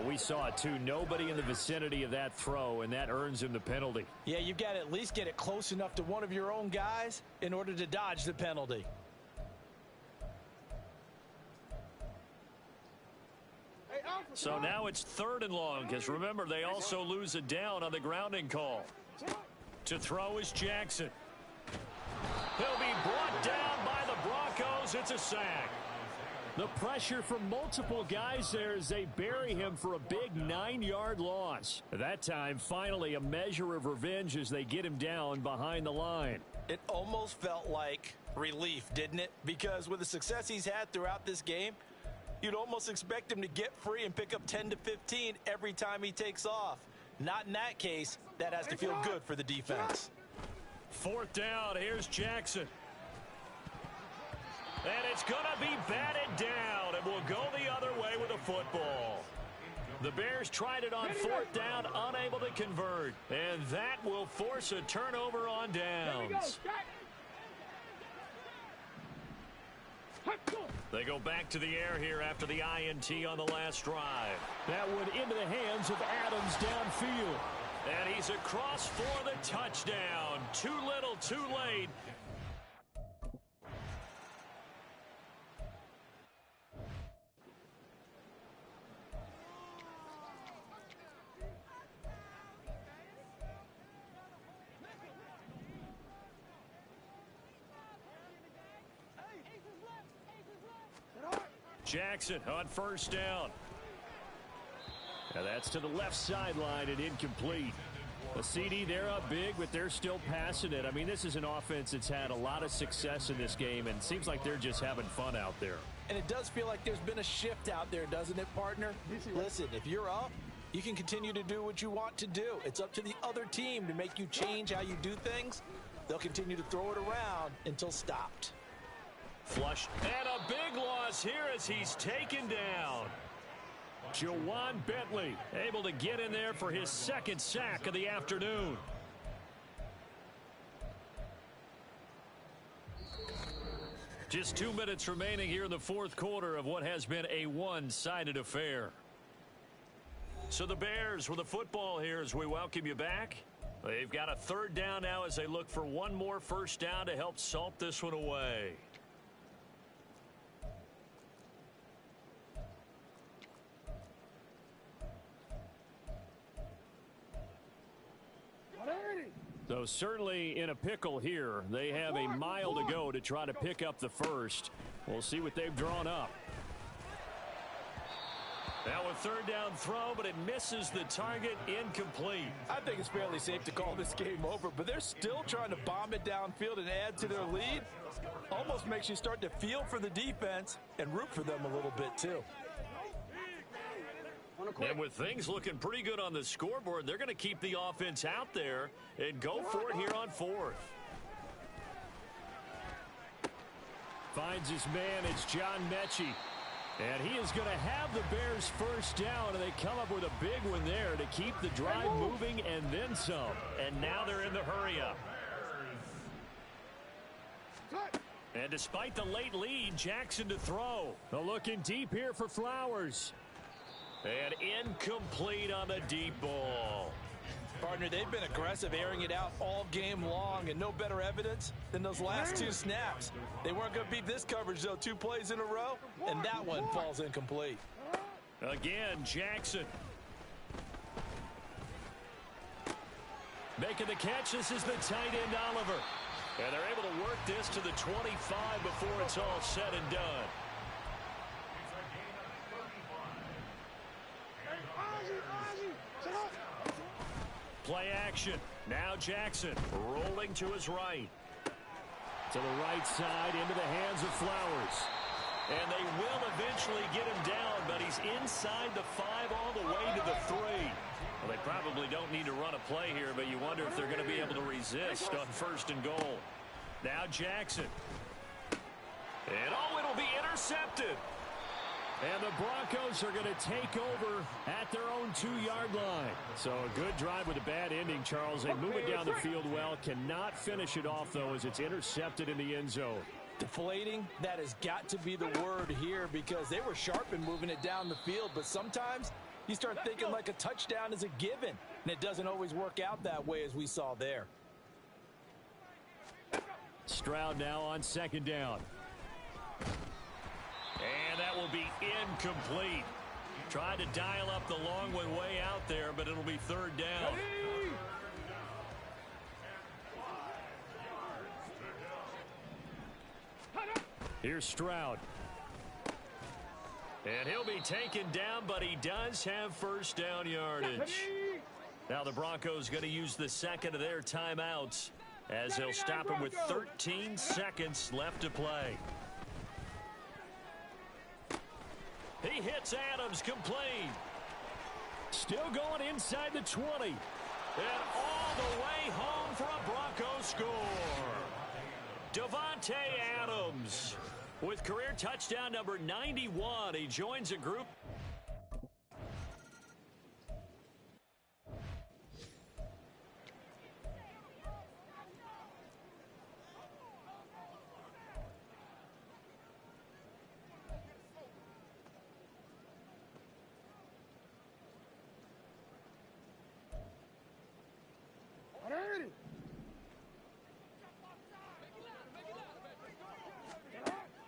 We saw it, too. Nobody in the vicinity of that throw, and that earns him the penalty. Yeah, you've got to at least get it close enough to one of your own guys in order to dodge the penalty. So now it's 3rd and long, because remember, they also lose a down on the grounding call. To throw is Jackson. He'll be brought down by the Broncos. It's a sack. The pressure from multiple guys there as they bury him for a big 9-yard loss. At that time, finally a measure of revenge as they get him down behind the line. It almost felt like relief, didn't it? Because with the success he's had throughout this game, you'd almost expect him to get free and pick up 10 to 15 every time he takes off. Not in that case. That has to feel good for the defense. 4th down. Here's Jackson. And it's going to be batted down, and will go the other way with a football. The Bears tried it on 4th down, unable to convert. And that will force a turnover on downs. They go back to the air here after the INT on the last drive. That one into the hands of Adams downfield. And he's across for the touchdown. Too little, too late. Jackson on first down. Now that's to the left sideline and incomplete. A CD, they're up big, but they're still passing it. I mean, this is an offense that's had a lot of success in this game, and it seems like they're just having fun out there. And it does feel like there's been a shift out there, doesn't it, partner? Listen, if you're up, you can continue to do what you want to do. It's up to the other team to make you change how you do things. They'll continue to throw it around until stopped. Flush. And a big loss here as he's taken down. Jawan Bentley able to get in there for his second sack of the afternoon. Just 2 minutes remaining here in the fourth quarter of what has been a one-sided affair. So the Bears with the football here as we welcome you back. They've got a third down now as they look for one more first down to help salt this one away. So certainly in a pickle here. They have a mile to go to try to pick up the first. We'll see what they've drawn up. Now a third down throw, but it misses the target, incomplete. I think it's fairly safe to call this game over, but they're still trying to bomb it downfield and add to their lead. Almost makes you start to feel for the defense and root for them a little bit too. And with things looking pretty good on the scoreboard, they're going to keep the offense out there and go for it here on fourth. Finds his man, it's John Mechie. And he is going to have the Bears first down, and they come up with a big one there to keep the drive moving and then some. And now they're in the hurry-up. And despite the late lead, Jackson to throw. Looking deep here for Flowers. And incomplete on the deep ball. Partner, they've been aggressive, airing it out all game long, and no better evidence than those last two snaps. They weren't going to beat this coverage, though, 2 plays in a row, and that one falls incomplete. Again, Jackson. Making the catch, this is the tight end, Oliver. And they're able to work this to the 25 before it's all said and done. Play action. Now Jackson rolling to his right. To the right side into the hands of Flowers. And they will eventually get him down, but he's inside the 5 all the way to the 3. Well, they probably don't need to run a play here, but you wonder if they're going to be able to resist on first and goal. Now Jackson. And it'll be intercepted. And the Broncos are going to take over at their own 2-yard line. So a good drive with a bad ending, Charles. They move it down the field well. Cannot finish it off, though, as it's intercepted in the end zone. Deflating, that has got to be the word here, because they were sharp in moving it down the field. But sometimes you start thinking like a touchdown is a given. And it doesn't always work out that way, as we saw there. Stroud now on second down. And that will be incomplete. Tried to dial up the long one way out there, but it'll be third down. Here's Stroud. And he'll be taken down, but he does have first down yardage. Now the Broncos going to use the second of their timeouts as they'll stop him with 13 seconds left to play. He hits Adams, complete. Still going inside the 20. And all the way home for a Broncos score. Davante Adams with career touchdown number 91. He joins a group.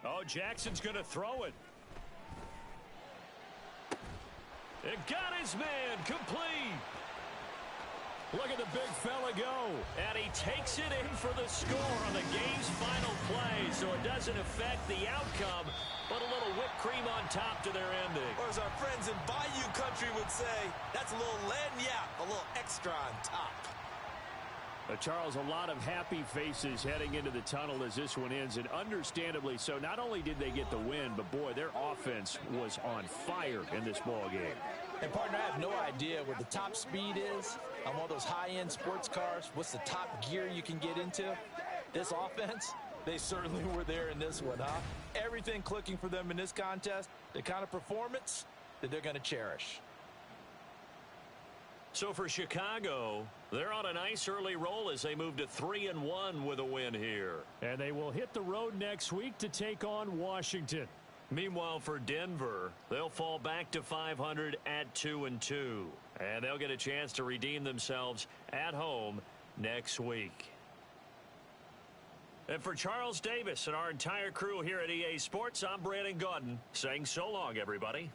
Oh, Jackson's going to throw it. It got his man, complete. Look at the big fella go. And he takes it in for the score on the game's final play, so it doesn't affect the outcome, but a little whipped cream on top to their ending. Or as our friends in Bayou Country would say, that's a little lagniappe, a little extra on top. Charles, a lot of happy faces heading into the tunnel as this one ends, and understandably so. Not only did they get the win, but boy, their offense was on fire in this ball game. And partner, I have no idea what the top speed is on one of those high-end sports cars. What's the top gear you can get into? This offense, they certainly were there in this one, huh? Everything clicking for them in this contest, the kind of performance that they're going to cherish. So for Chicago, they're on a nice early roll as they move to 3-1 with a win here. And they will hit the road next week to take on Washington. Meanwhile, for Denver, they'll fall back to 500 at 2-2. And they'll get a chance to redeem themselves at home next week. And for Charles Davis and our entire crew here at EA Sports, I'm Brandon Gaudin saying so long, everybody.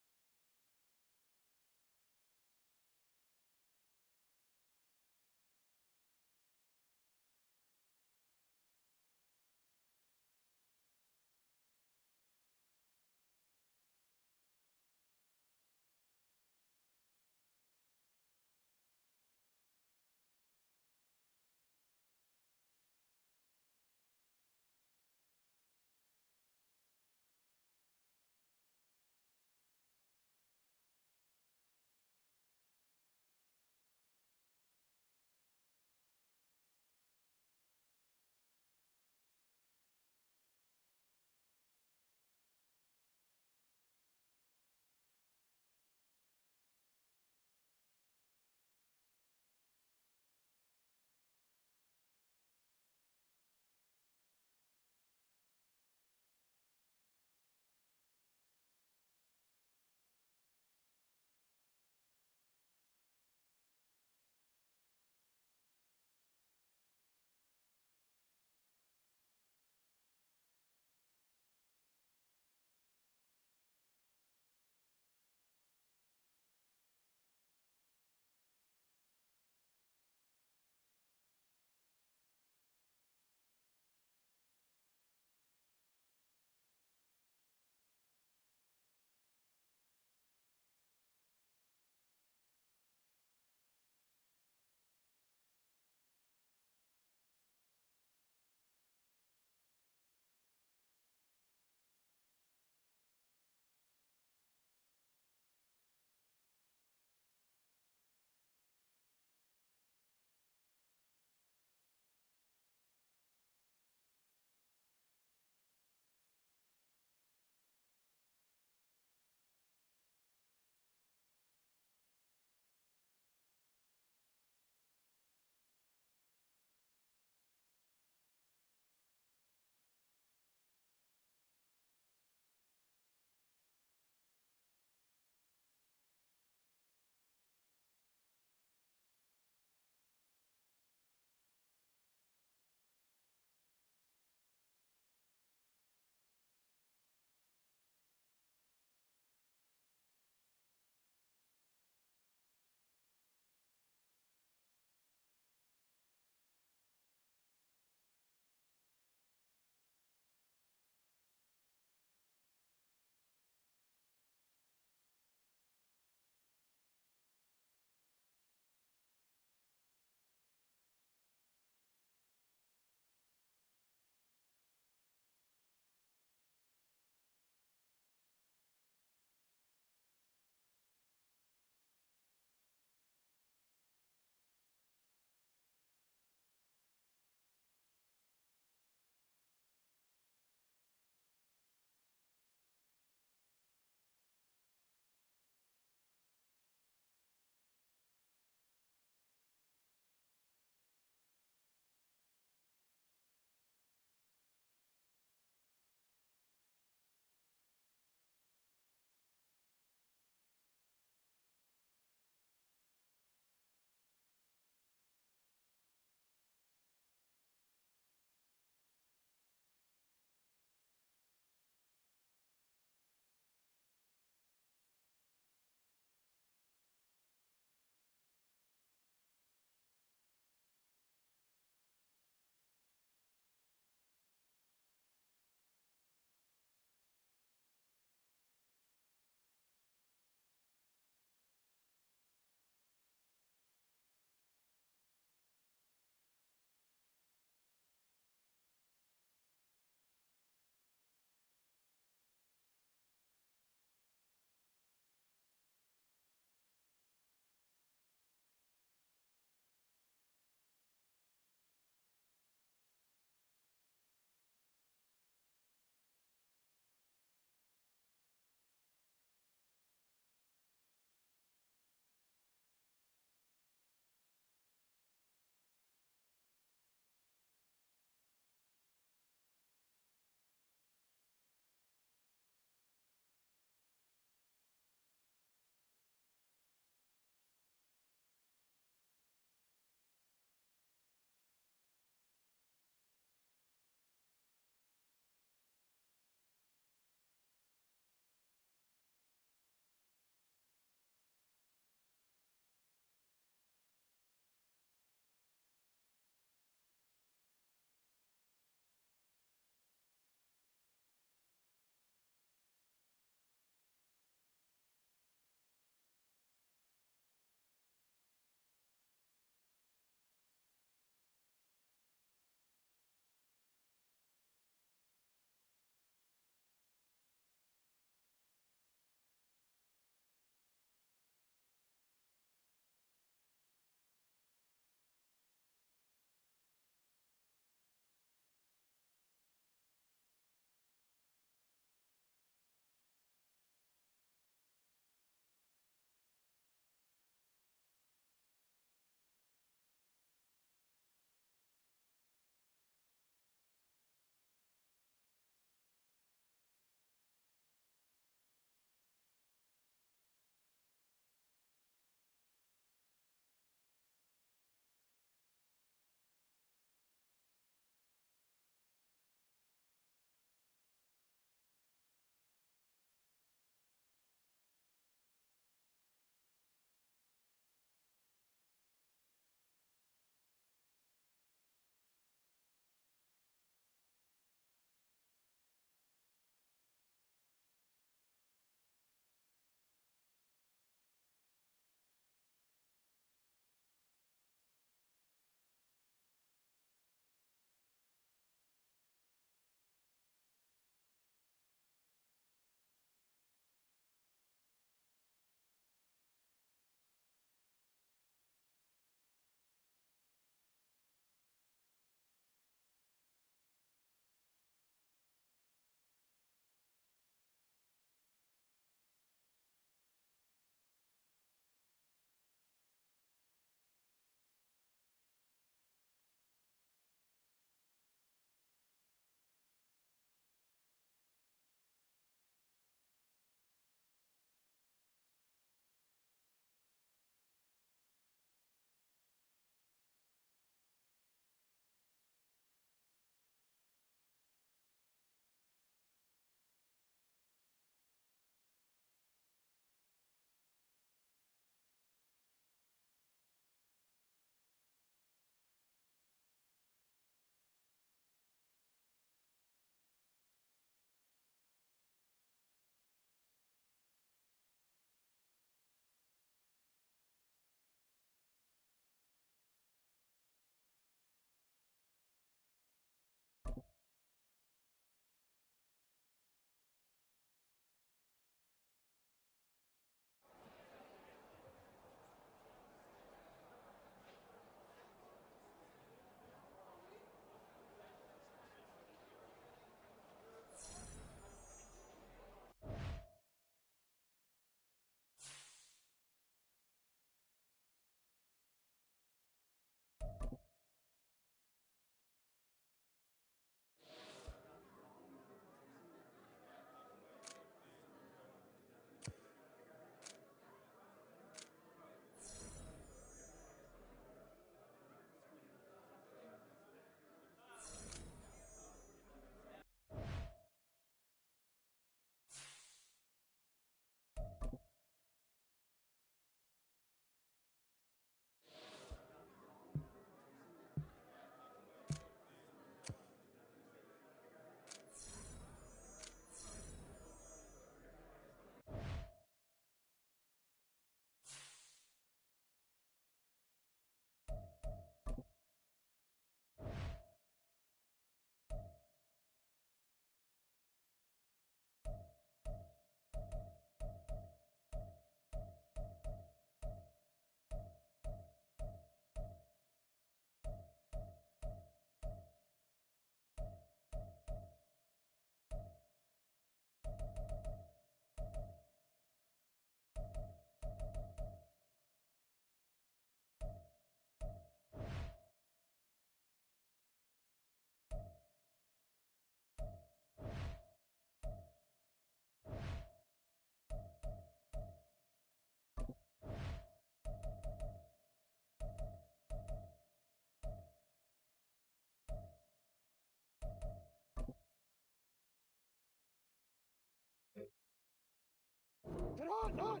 on, on.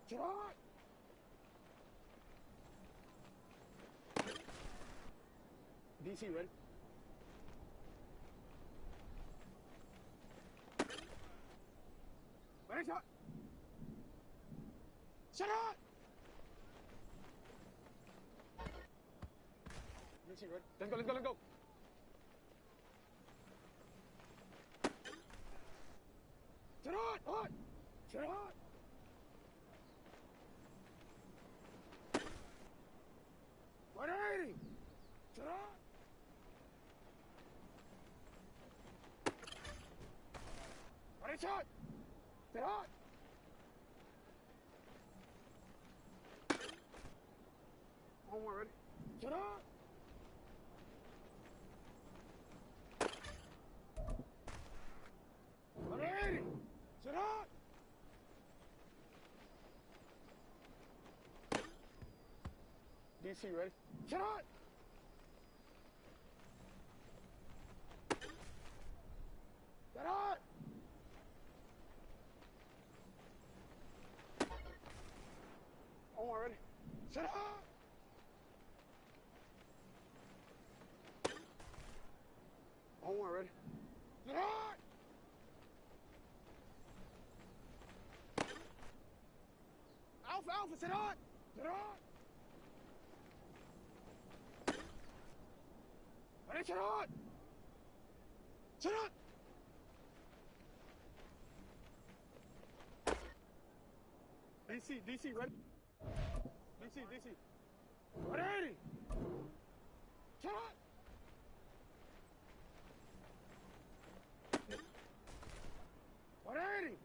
Sit on. DC ready. Ready, shot. Shut up. DC ready. Let's go, let's go, let's go. Sit on. Sit on. 180. Sit on. Ready, shot. Sit on. One more, ready. Sit on. 180. Sit on. DC ready. Sit on. Sit on. One more, ready. Sit on. One more, ready. Sit on. Alpha, sit on. Sit on. Ready, sit on. Sit on. DC, ready. DC. 180. Sit on. 180.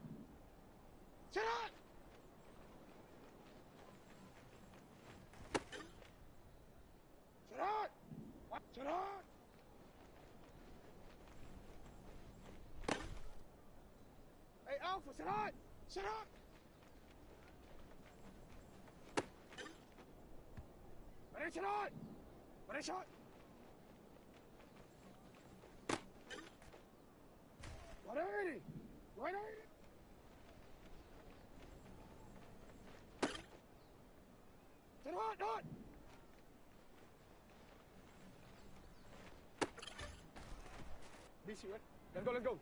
Sit on. Sit on. Sit on. Hey, Alpha, sit on. Sit on. Ready, sit on. Ready, shot. 180. 180. Sit on. DC, ready? Let's go.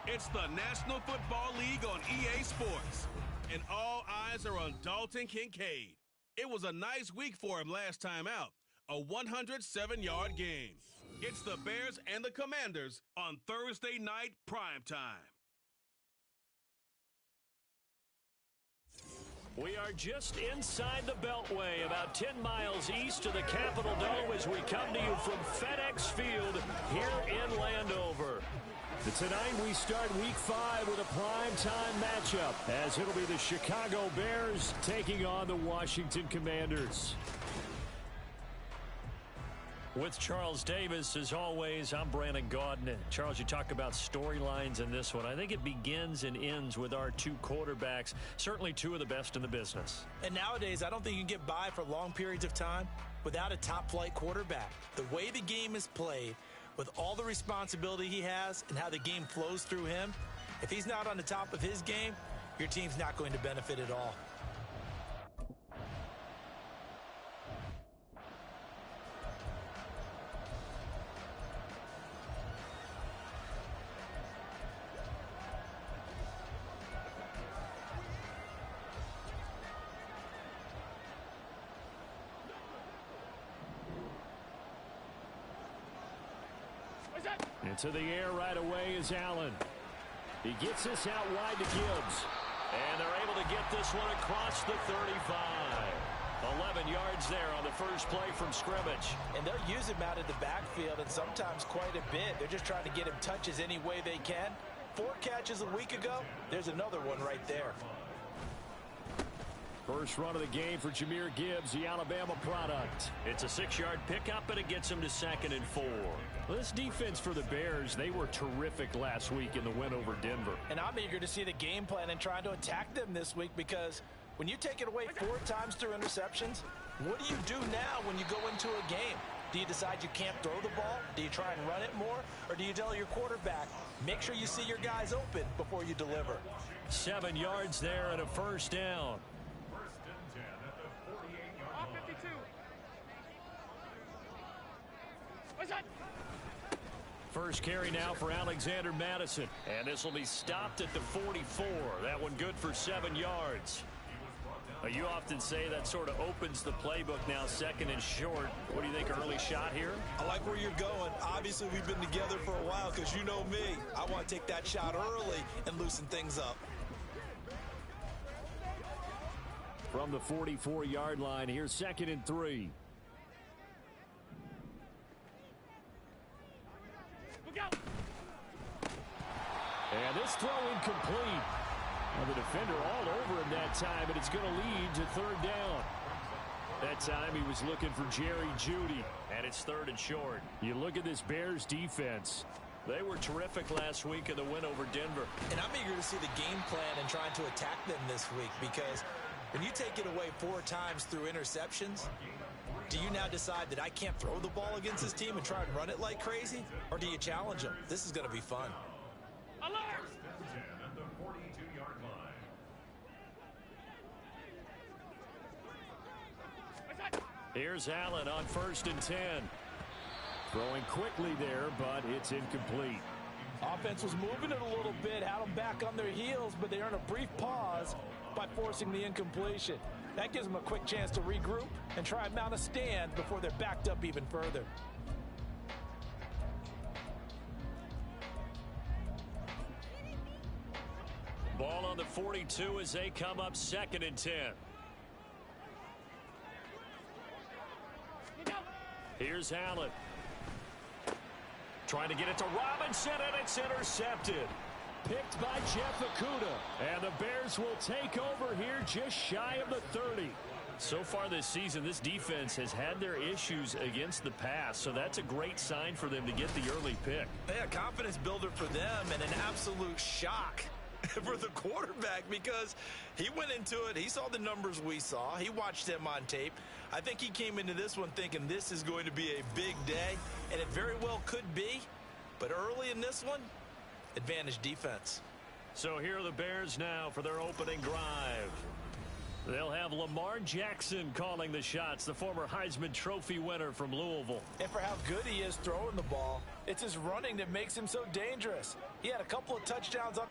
It's the National Football League on EA Sports, and all eyes are on Dalton Kincaid. It was a nice week for him last time out, a 107-yard game. It's the Bears and the Commanders on Thursday night primetime. We are just inside the Beltway, about 10 miles east of the Capitol Dome as we come to you from FedEx Field here in Landover. Tonight we start Week 5 with a primetime matchup, as it'll be the Chicago Bears taking on the Washington Commanders. With Charles Davis, as always, I'm Brandon Gaudin. Charles, you talk about storylines in this one. I think it begins and ends with our two quarterbacks, certainly two of the best in the business. And nowadays, I don't think you can get by for long periods of time without a top-flight quarterback. The way the game is played, with all the responsibility he has and how the game flows through him, if he's not on the top of his game, your team's not going to benefit at all. Into the air right away is Allen. He gets this out wide to Gibbs. And they're able to get this one across the 35. 11 yards there on the first play from scrimmage. And they'll use him out of the backfield, and sometimes quite a bit. They're just trying to get him touches any way they can. 4 catches a week ago. There's another one right there. First run of the game for Jahmyr Gibbs, the Alabama product. It's a 6-yard pickup, and it gets him to 2nd and 4. Well, this defense for the Bears, they were terrific last week in the win over Denver. And I'm eager to see the game plan and trying to attack them this week, because when you take it away 4 times through interceptions, what do you do now when you go into a game? Do you decide you can't throw the ball? Do you try and run it more? Or do you tell your quarterback, make sure you see your guys open before you deliver? 7 yards there and a first down. First carry now for Alexander Madison. And this will be stopped at the 44. That one good for 7 yards. You often say that sort of opens the playbook now, 2nd and short. What do you think, early shot here? I like where you're going. Obviously, we've been together for a while, because you know me. I want to take that shot early and loosen things up. From the 44-yard line, here's 2nd and 3. And this throw incomplete. Well, the defender all over him that time, and it's going to lead to 3rd down. That time he was looking for Jerry Jeudy, and it's 3rd and short. You look at this Bears defense. They were terrific last week in the win over Denver. And I'm eager to see the game plan and trying to attack them this week, because when you take it away 4 times through interceptions, do you now decide that I can't throw the ball against this team and try and run it like crazy? Or do you challenge them? This is going to be fun. Alert! Here's Allen on 1st and 10. Throwing quickly there, but it's incomplete. Offense was moving it a little bit, had them back on their heels, but they earn a brief pause by forcing the incompletion. That gives them a quick chance to regroup and try and mount a stand before they're backed up even further. Ball on the 42 as they come up 2nd and 10. Here's Allen. Trying to get it to Robinson, and it's intercepted. Picked by Jeff Okudah. And the Bears will take over here just shy of the 30. So far this season, this defense has had their issues against the pass, so that's a great sign for them to get the early pick. Yeah, confidence builder for them, and an absolute shock for the quarterback, because he went into it, he saw the numbers we saw, he watched them on tape. I think he came into this one thinking this is going to be a big day, and it very well could be, but early in this one, advantage defense. So here are the Bears now for their opening drive. They'll have Lamar Jackson calling the shots, the former Heisman Trophy winner from Louisville. And for how good he is throwing the ball, it's his running that makes him so dangerous. He had a couple of touchdowns on.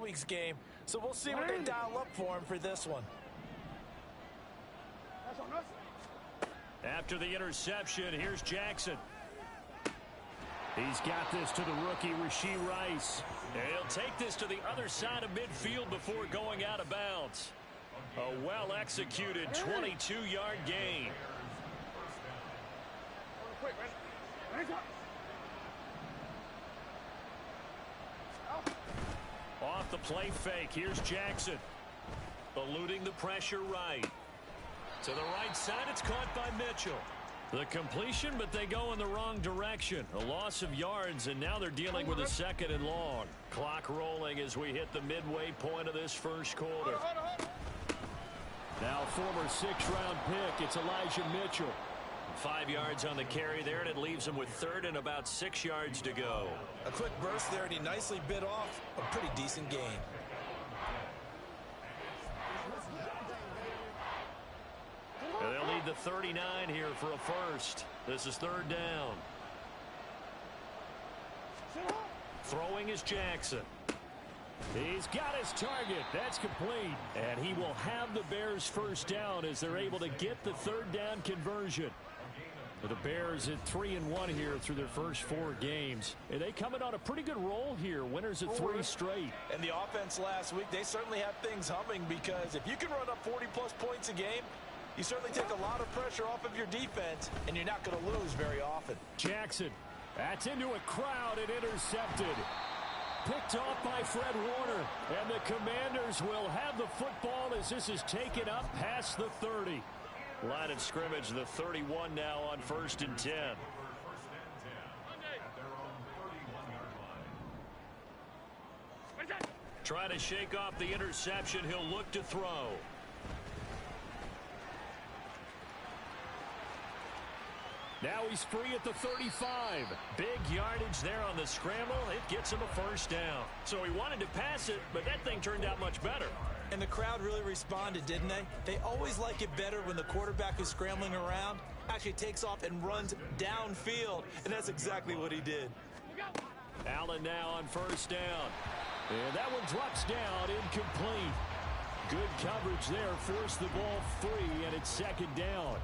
Week's game, so we'll see what they dial up for him for this one. After the interception, here's Jackson. He's got this to the rookie, Rashee Rice. He'll take this to the other side of midfield before going out of bounds. A well-executed 22-yard gain. Off the play fake, here's Jackson. Eluding the pressure right. To the right side, it's caught by Mitchell. The completion, but they go in the wrong direction. A loss of yards, and now they're dealing with a 2nd and long. Clock rolling as we hit the midway point of this first quarter. Now former 6th-round pick, it's Elijah Mitchell. 5 yards on the carry there, and it leaves him with 3rd and about 6 yards to go. A quick burst there, and he nicely bit off a pretty decent gain. And they'll need the 39 here for a first. This is 3rd down. Throwing is Jackson. He's got his target. That's complete. And he will have the Bears first down as they're able to get the 3rd down conversion. The Bears at 3-1 here through their first 4 games. And they coming on a pretty good roll here. Winners at 3 straight. And the offense last week, they certainly have things humming, because if you can run up 40-plus points a game, you certainly take a lot of pressure off of your defense, and you're not going to lose very often. Jackson, that's into a crowd and intercepted. Picked off by Fred Warner. And the Commanders will have the football as this is taken up past the 30. Line of scrimmage, the 31 now on 1st and 10. Trying to shake off the interception. He'll look to throw. Now he's free at the 35. Big yardage there on the scramble. It gets him a first down. So he wanted to pass it, but that thing turned out much better. And the crowd really responded, didn't they? They always like it better when the quarterback who's scrambling around actually takes off and runs downfield. And that's exactly what he did. Allen now on first down. And that one drops down, incomplete. Good coverage there. Forced the ball free, and it's 2nd down.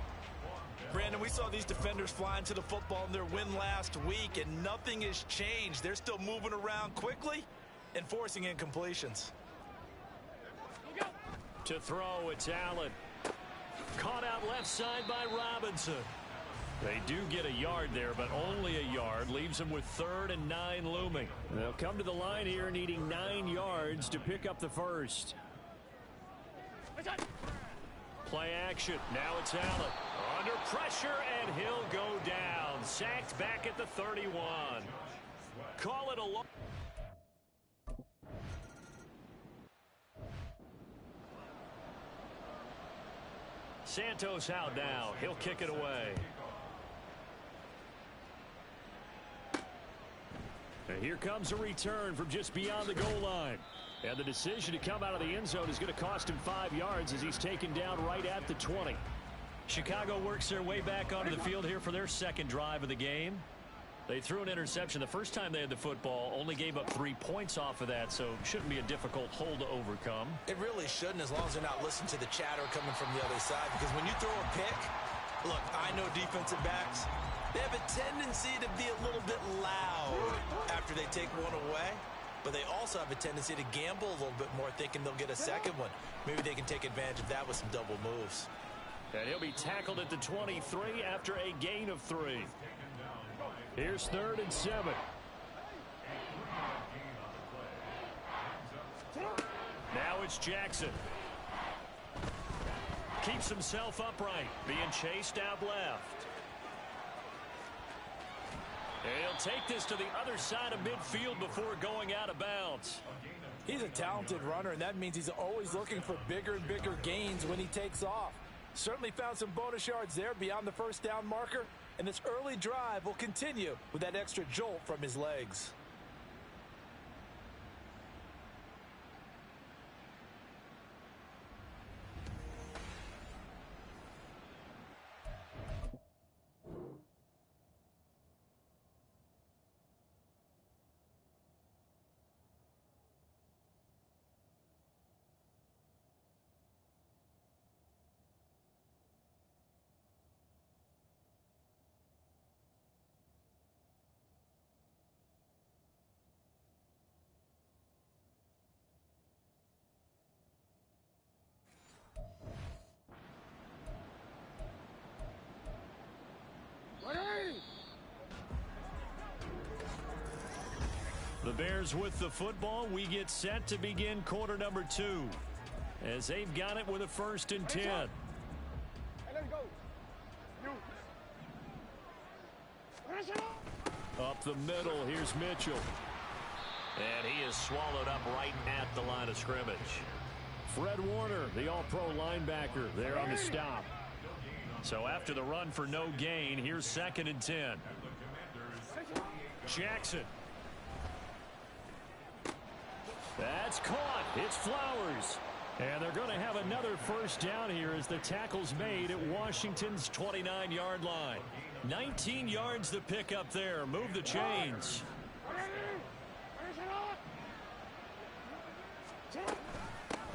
Brandon, we saw these defenders flying to the football in their win last week, and nothing has changed. They're still moving around quickly and forcing incompletions. To throw, it's Allen. Caught out left side by Robinson. They do get a yard there, but only a yard. Leaves them with 3rd and 9 looming. They'll come to the line here needing 9 yards to pick up the first. Play action. Now it's Allen. Under pressure, and he'll go down. Sacked back at the 31. Call it a long. Santos out now. He'll kick it away. And here comes a return from just beyond the goal line. And the decision to come out of the end zone is going to cost him 5 yards as he's taken down right at the 20. Chicago works their way back onto the field here for their 2nd drive of the game. They threw an interception the first time they had the football, only gave up 3 points off of that, so shouldn't be a difficult hole to overcome. It really shouldn't, as long as they're not listening to the chatter coming from the other side, because when you throw a pick, look, I know defensive backs, they have a tendency to be a little bit loud after they take one away. but they also have a tendency to gamble a little bit more, thinking they'll get a second one. Maybe they can take advantage of that with some double moves. And he'll be tackled at the 23 after a gain of 3. Here's 3rd and 7. Now it's Jackson. Keeps himself upright, being chased out left. And he'll take this to the other side of midfield before going out of bounds. He's a talented runner, and that means he's always looking for bigger and bigger gains when he takes off. Certainly found some bonus yards there beyond the first down marker, and this early drive will continue with that extra jolt from his legs. The Bears with the football. We get set to begin quarter number 2 as they've got it with a 1st and 10. Hey, let it go. You. Up the middle, here's Mitchell. And he is swallowed up right at the line of scrimmage. Fred Warner, the all-pro linebacker, there on the stop. So after the run for no gain, here's 2nd and 10. Jackson. That's caught. It's Flowers. And they're going to have another 1st down here as the tackle's made at Washington's 29-yard line. 19 yards to pick up there. Move the chains.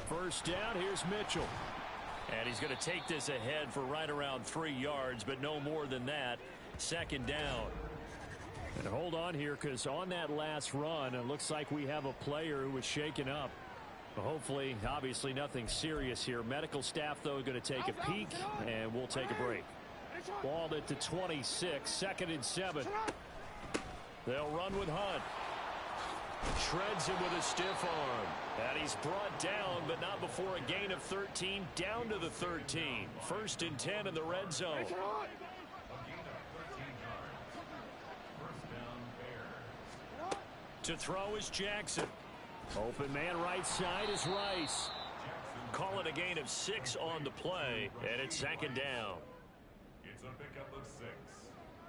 1st down, here's Mitchell. And he's going to take this ahead for right around 3 yards, but no more than that. 2nd down. And hold on here, because on that last run, it looks like we have a player who was shaken up. Hopefully, obviously nothing serious here. Medical staff, though, going to take a peek, and we'll take a break. Ball at the 26, 2nd and 7. They'll run with Hunt. Shreds him with a stiff arm. And he's brought down, but not before a gain of 13, down to the 13. 1st and 10 in the red zone. To throw is Jackson. Open man right side is Rice. Call it a gain of 6 on the play, and it's 2nd down. It's a pickup of 6.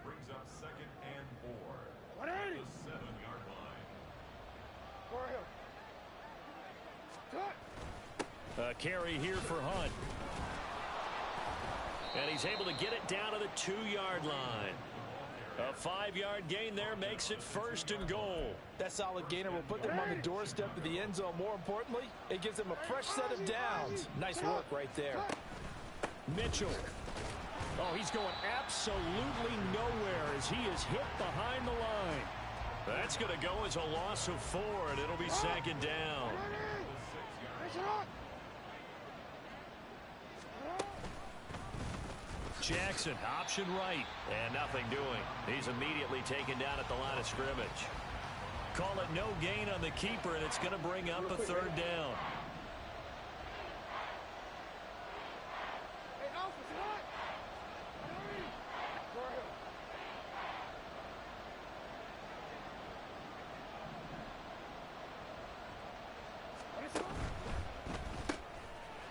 Brings up 2nd and 4. The 7-yard line. A carry here for Hunt. And he's able to get it down to the 2-yard line. A 5-yard gain there makes it 1st and goal. That solid gainer will put them on the doorstep of the end zone. More importantly, it gives them a fresh set of downs. Nice work right there. Mitchell. Oh, he's going absolutely nowhere as he is hit behind the line. That's going to go as a loss of 4, and it'll be 2nd down. Jackson, option right. And nothing doing. He's immediately taken down at the line of scrimmage. Call it no gain on the keeper, and it's going to bring up a 3rd down.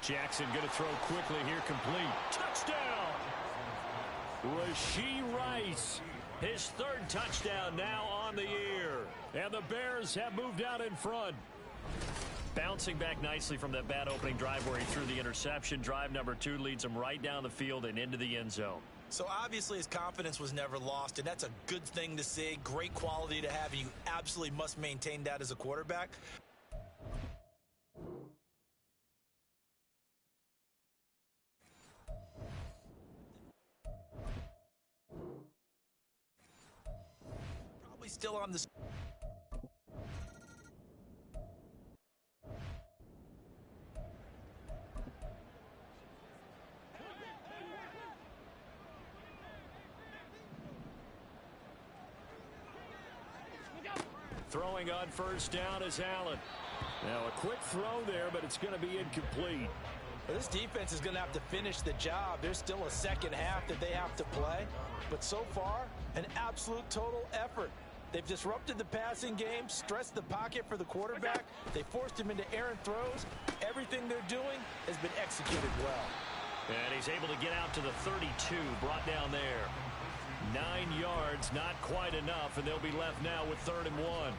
Jackson going to throw quickly here, complete. Touchdown! Rashee Rice, his 3rd touchdown now on the year. And the Bears have moved out in front. Bouncing back nicely from that bad opening drive where he threw the interception. Drive number 2 leads him right down the field and into the end zone. So obviously his confidence was never lost, and that's a good thing to see. Great quality to have, and you absolutely must maintain that as a quarterback. Probably still on this. Throwing on first down is Allen. Now a quick throw there, but it's going to be incomplete. Well, this defense is going to have to finish the job. There's still a second half that they have to play. But so far, an absolute total effort. They've disrupted the passing game, stressed the pocket for the quarterback. They forced him into errant throws. Everything they're doing has been executed well. And he's able to get out to the 32, brought down there. 9 yards, not quite enough, and they'll be left now with 3rd and 1.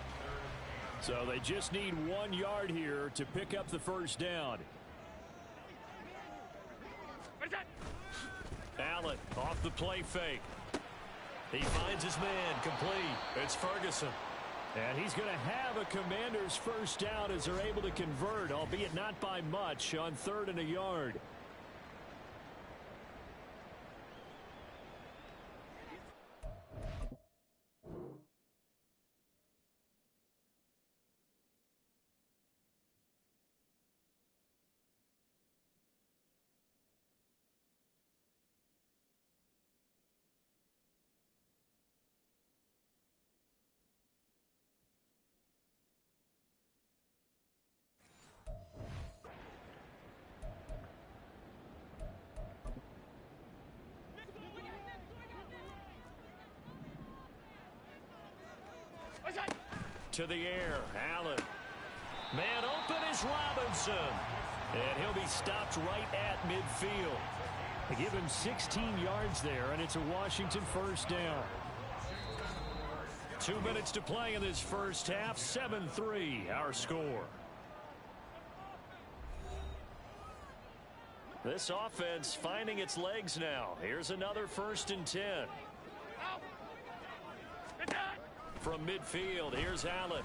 So they just need 1 yard here to pick up the first down. Allen off the play fake. He finds his man, complete. It's Ferguson. And he's going to have a Commander's first down as they're able to convert, albeit not by much, on 3rd and a yard. To the air, Allen. Man open is Robinson. And he'll be stopped right at midfield. They give him 16 yards there, and it's a Washington first down. 2 minutes to play in this first half. 7-3, our score. This offense finding its legs now. Here's another 1st and 10. From midfield, here's Allen.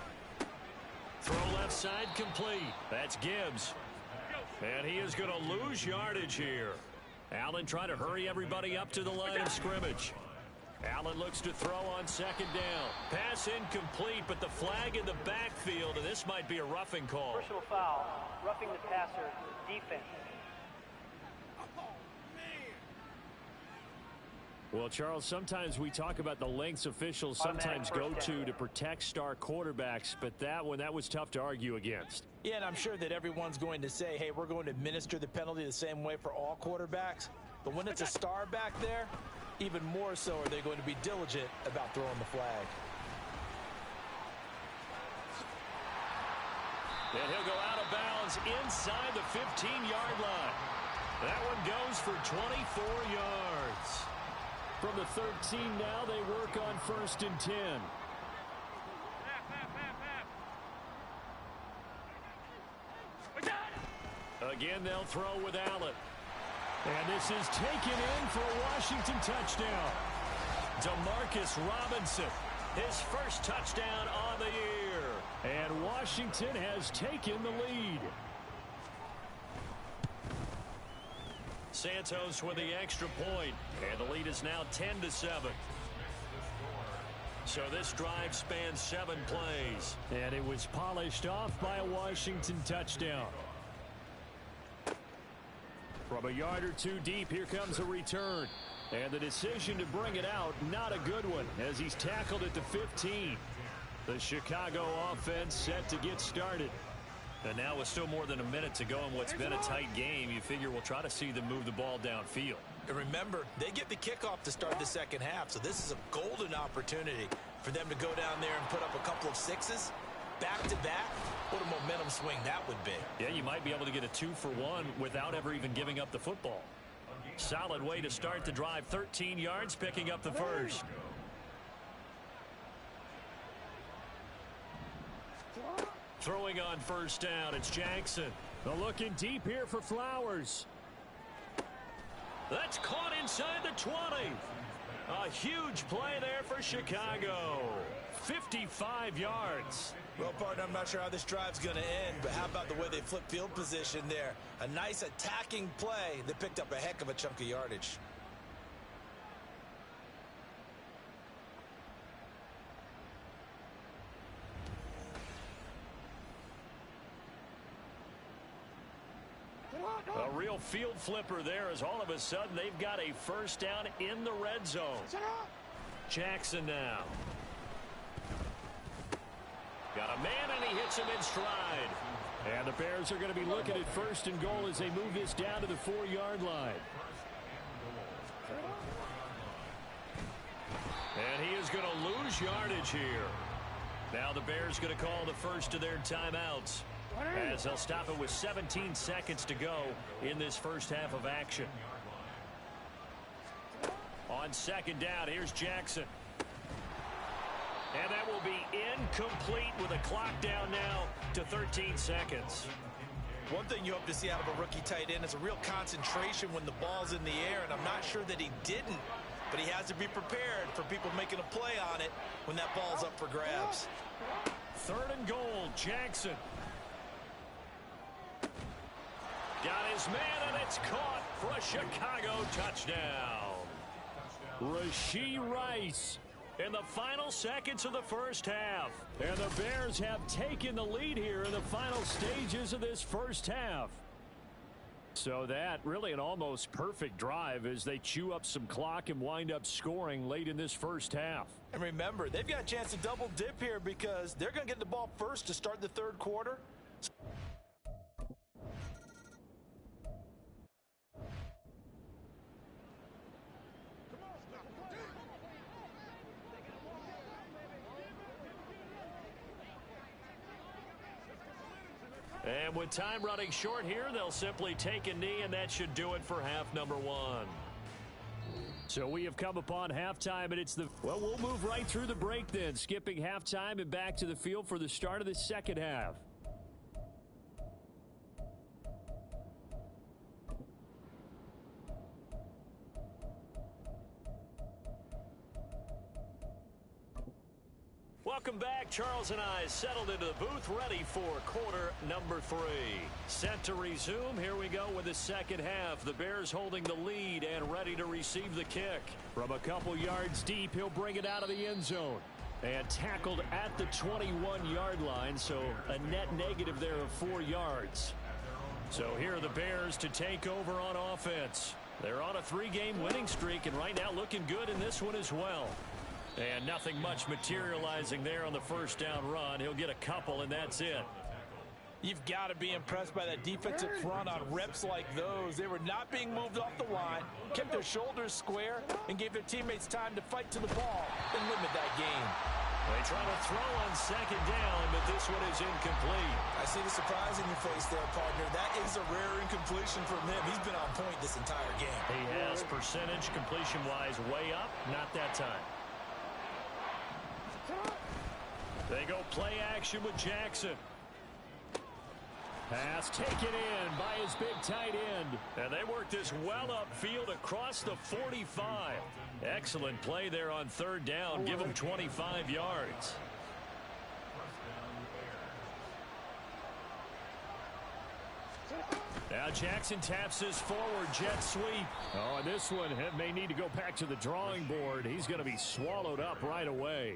Throw left side complete. That's Gibbs. And he is going to lose yardage here. Allen trying to hurry everybody up to the line of scrimmage. Allen looks to throw on 2nd down. Pass incomplete, but the flag in the backfield, and this might be a roughing call. Personal foul, roughing the passer, defense. Well, Charles, sometimes we talk about the lengths officials sometimes go to protect star quarterbacks, but that was tough to argue against. Yeah, and I'm sure that everyone's going to say, hey, we're going to administer the penalty the same way for all quarterbacks. But when it's a star back there, even more so are they going to be diligent about throwing the flag. And he'll go out of bounds inside the 15-yard line. That one goes for 24 yards. From the 13 now, they work on 1st and 10. Again, they'll throw with Allen. And this is taken in for a Washington touchdown. DeMarcus Robinson, his first touchdown on the year. And Washington has taken the lead. Santos with the extra point, and the lead is now 10-7. So this drive spans 7 plays, and it was polished off by a Washington touchdown. From a yard or 2 deep, here comes a return, and the decision to bring it out, not a good one, as he's tackled at the 15. The Chicago offense set to get started. And now with still more than a minute to go in what's been a tight game, you figure we'll try to see them move the ball downfield. And remember, they get the kickoff to start the second half, so this is a golden opportunity for them to go down there and put up a couple of 6s. Back-to-back, what a momentum swing that would be. Yeah, you might be able to get a 2-for-1 without ever even giving up the football. Solid way to start the drive. 13 yards, picking up the first. Throwing on first down, it's Jackson. They're looking deep here for Flowers. That's caught inside the 20. A huge play there for Chicago. 55 yards. Well, partner, I'm not sure how this drive's going to end, but how about the way they flip field position there? A nice attacking play that picked up a heck of a chunk of yardage. A real field flipper there as all of a sudden they've got a first down in the red zone. Jackson now. man, and he hits him in stride. And the Bears are going to be looking at 1st and goal as they move this down to the 4-yard line. And he is going to lose yardage here. Now the Bears going to call the first of their timeouts, as they'll stop it with 17 seconds to go in this first half of action. On 2nd down, here's Jackson. And that will be incomplete with a clock down now to 13 seconds. One thing you hope to see out of a rookie tight end is a real concentration when the ball's in the air, and I'm not sure that he didn't, but he has to be prepared for people making a play on it when that ball's up for grabs. 3rd and goal, Jackson. Got his man, and it's caught for a Chicago touchdown. Rashee Rice in the final seconds of the first half. And the Bears have taken the lead here in the final stages of this first half. So that really an almost perfect drive as they chew up some clock and wind up scoring late in this first half. And remember, they've got a chance to double dip here because they're going to get the ball first to start the 3rd quarter. And with time running short here, they'll simply take a knee, and that should do it for half number 1. So we have come upon halftime, and it's well, we'll move right through the break then, skipping halftime and back to the field for the start of the second half. Welcome back. Charles and I settled into the booth, ready for quarter number 3. Set to resume. Here we go with the second half. The Bears holding the lead and ready to receive the kick. From a couple yards deep, he'll bring it out of the end zone. And tackled at the 21-yard line, so a net negative there of 4 yards. So here are the Bears to take over on offense. They're on a 3-game winning streak, and right now looking good in this one as well. And nothing much materializing there on the first down run. He'll get a couple, and that's it. You've got to be impressed by that defensive front on reps like those. They were not being moved off the line, kept their shoulders square, and gave their teammates time to fight to the ball and limit that game. They try to throw on 2nd down, but this one is incomplete. I see the surprise in your face there, partner. That is a rare incompletion from him. He's been on point this entire game. He has percentage completion-wise way up, not that time. They go play action with Jackson. Pass taken in by his big tight end. And they work this well upfield across the 45. Excellent play there on 3rd down. Give them 25 yards. Now Jackson taps his forward jet sweep. Oh, and this one may need to go back to the drawing board. He's going to be swallowed up right away.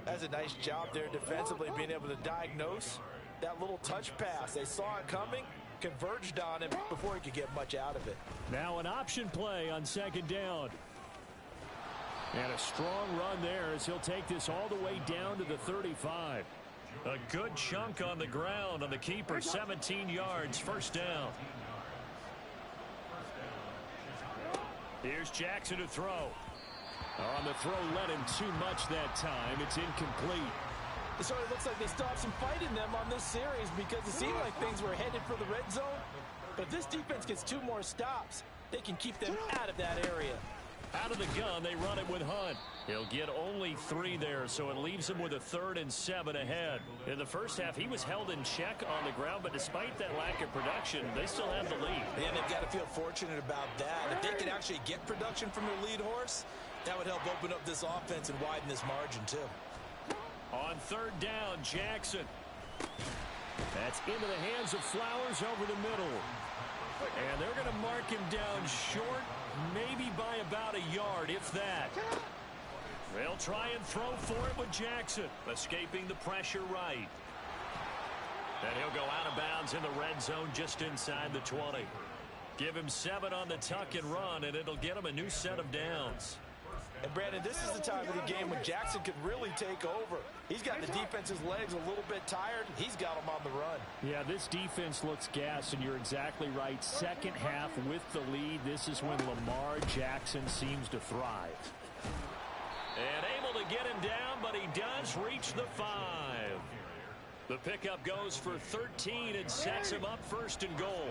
That's a nice job there defensively, being able to diagnose that little touch pass. They saw it coming, converged on him before he could get much out of it. Now an option play on 2nd down. And a strong run there as he'll take this all the way down to the 35. A good chunk on the ground on the keeper, 17 yards, 1st down. Here's Jackson to throw. On the throw, led him too much that time. It's incomplete. It sort of looks like they still have some fight in them on this series because it seemed like things were headed for the red zone. But if this defense gets 2 more stops, they can keep them out of that area. Out of the gun, they run it with Hunt. He'll get only 3 there, so it leaves him with a 3rd and 7 ahead. In the first half, he was held in check on the ground, but despite that lack of production, they still have the lead. And they've got to feel fortunate about that. If they could actually get production from their lead horse, that would help open up this offense and widen this margin, too. On 3rd down, Jackson. That's into the hands of Flowers over the middle. And they're going to mark him down short, maybe by about a yard, if that. They'll try and throw for it with Jackson, escaping the pressure right. And he'll go out of bounds in the red zone just inside the 20. Give him 7 on the tuck and run, and it'll get him a new set of downs. And, Brandon, this is the time of the game when Jackson could really take over. He's got the defense's legs a little bit tired. He's got them on the run. Yeah, this defense looks gassed, and you're exactly right. Second half with the lead, this is when Lamar Jackson seems to thrive. And able to get him down, but he does reach the 5. The pickup goes for 13 and sets him up first and goal.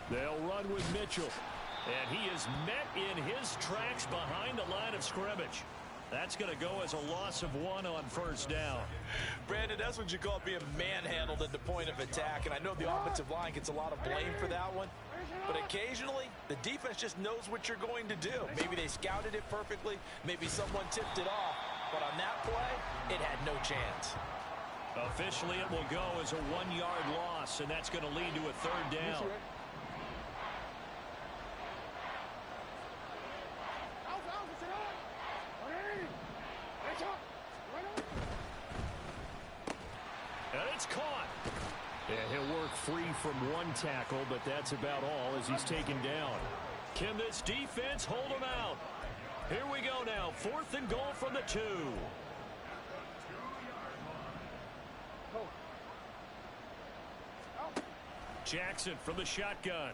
They'll run with Mitchell. And he is met in his tracks behind the line of scrimmage. That's going to go as a loss of 1 on first down. Brandon, that's what you call being manhandled at the point of attack. And I know the offensive line gets a lot of blame for that one. But occasionally, the defense just knows what you're going to do. Maybe they scouted it perfectly. Maybe someone tipped it off. But on that play, it had no chance. Officially, it will go as a 1-yard loss, and that's going to lead to a third down. And it's caught. Yeah, he'll work free from one tackle, but that's about all as he's taken down. Can this defense hold him out? Here we go now. 4th and goal from the 2. Jackson from the shotgun.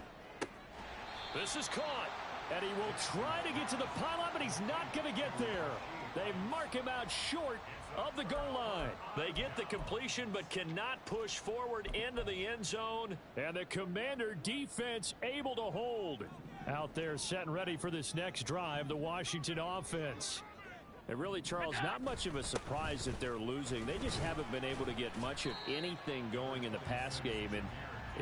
This is caught. And he will try to get to the pylon, but he's not going to get there. They mark him out short of the goal line. They get the completion but cannot push forward into the end zone. And the Commander defense able to hold. Out there set and ready for this next drive, the Washington offense. And really, Charles, not much of a surprise that they're losing. They just haven't been able to get much of anything going in the pass game. And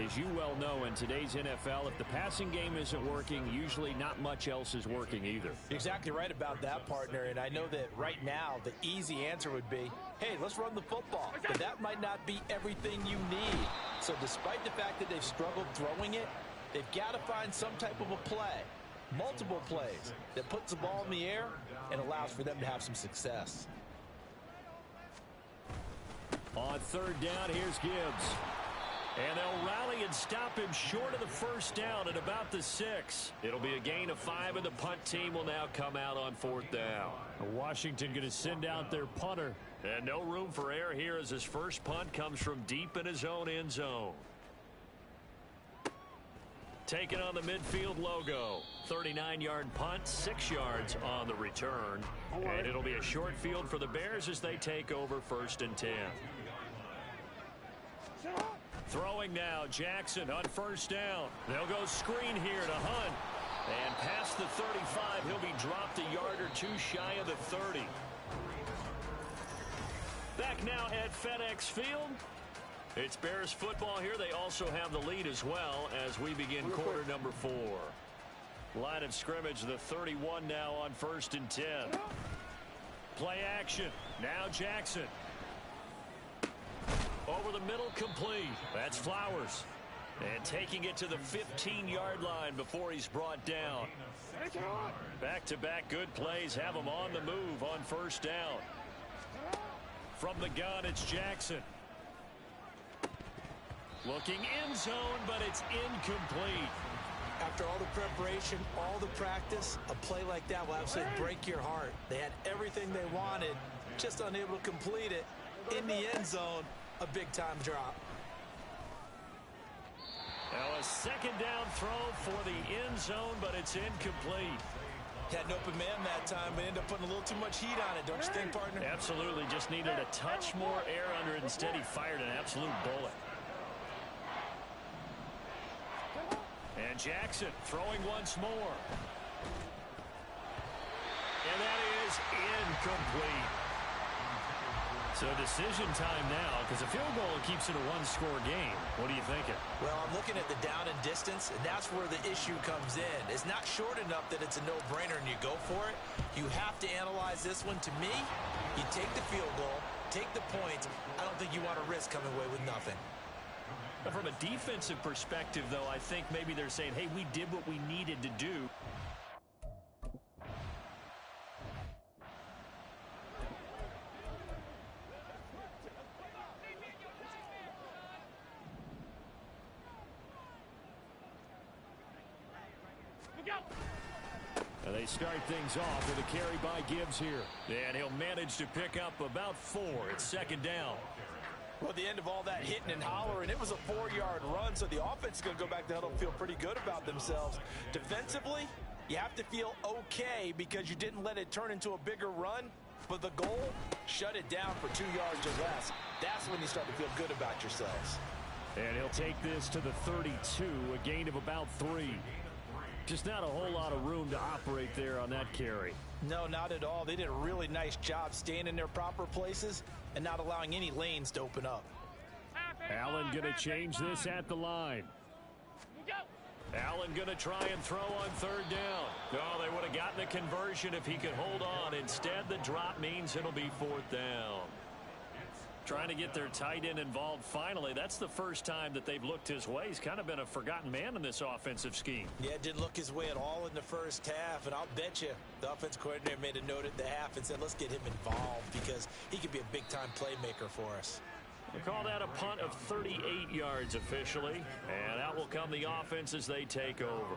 as you well know, in today's NFL, if the passing game isn't working, usually not much else is working either. You're exactly right about that, partner. And I know that right now, the easy answer would be, hey, let's run the football. But that might not be everything you need. So despite the fact that they've struggled throwing it, they've got to find some type of a play, multiple plays, that puts the ball in the air and allows for them to have some success. On third down, here's Gibbs. And they'll rally and stop him short of the first down at about the 6. It'll be a gain of 5, and the punt team will now come out on 4th down. Washington going to send out their punter. And no room for error here as his first punt comes from deep in his own end zone. Taking on the midfield logo. 39-yard punt, 6 yards on the return. And it'll be a short field for the Bears as they take over 1st and 10. Throwing now, Jackson on first down. They'll go screen here to Hunt. And past the 35, he'll be dropped a yard or 2 shy of the 30. Back now at FedEx Field. It's Bears football here. They also have the lead as well as we begin quarter number 4. Line of scrimmage, the 31 now on 1st and 10. Play action. Now Jackson. Over the middle, complete. That's Flowers. And taking it to the 15-yard line before he's brought down. Back-to-back good plays have him on the move on first down. From the gun, it's Jackson. Looking end zone, but it's incomplete. After all the preparation, all the practice, a play like that will absolutely break your heart. They had everything they wanted, just unable to complete it. In the end zone, a big-time drop. Now a second down throw for the end zone, but it's incomplete. Had an open man that time, but ended up putting a little too much heat on it, don't you think, partner? Absolutely, just needed a touch more air under it. Instead, he fired an absolute bullet. And Jackson throwing once more. And that is incomplete. So decision time now, because a field goal keeps it a one-score game. What are you thinking? Well, I'm looking at the down and distance, and that's where the issue comes in. It's not short enough that it's a no-brainer and you go for it. You have to analyze this one. To me, you take the field goal, take the points. I don't think you want to risk coming away with nothing. From a defensive perspective, though, I think maybe they're saying, hey, we did what we needed to do. And they start things off with a carry by Gibbs here. And he'll manage to pick up about 4. It's second down. Well, at the end of all that hitting and hollering, it was a 4-yard run, so the offense is going to go back to huddle and feel pretty good about themselves. Defensively, you have to feel okay because you didn't let it turn into a bigger run, but the goal, shut it down for 2 yards or less. That's when you start to feel good about yourselves. And he'll take this to the 32, a gain of about 3. Just not a whole lot of room to operate there on that carry. No, not at all. They did a really nice job staying in their proper places and not allowing any lanes to open up. Allen going to change this at the line. Allen going to try and throw on third down. Oh, they would have gotten a conversion if he could hold on. Instead, the drop means it'll be fourth down. Trying to get their tight end involved finally. That's the first time that they've looked his way. He's kind of been a forgotten man in this offensive scheme. Yeah, it didn't look his way at all in the first half, and I'll bet you the offense coordinator made a note at the half and said, let's get him involved because he could be a big-time playmaker for us. We call that a punt of 38 yards officially, and out will come the offense as they take over.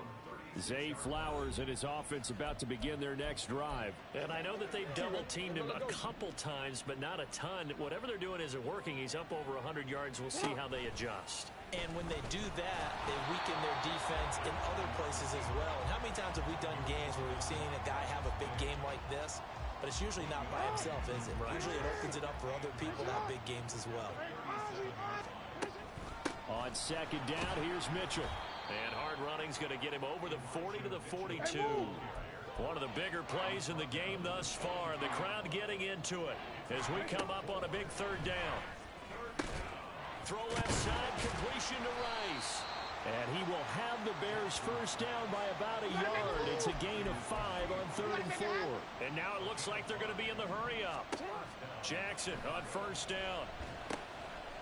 Zay Flowers and his offense about to begin their next drive. And I know that they've double-teamed him a couple times, but not a ton. Whatever they're doing isn't working. He's up over 100 yards. We'll see how they adjust. And when they do that, they weaken their defense in other places as well. And how many times have we done games where we've seen a guy have a big game like this? But it's usually not by himself, is it? Right. Usually it opens it up for other people to have big games as well. On second down, here's Mitchell. And hard running's going to get him over the 40 to the 42. One of the bigger plays in the game thus far. The crowd getting into it as we come up on a big third down. Throw left side, completion to Rice. And he will have the Bears first down by about a yard. It's a gain of 5 on 3rd and 4. And now it looks like they're going to be in the hurry up. Jackson on first down.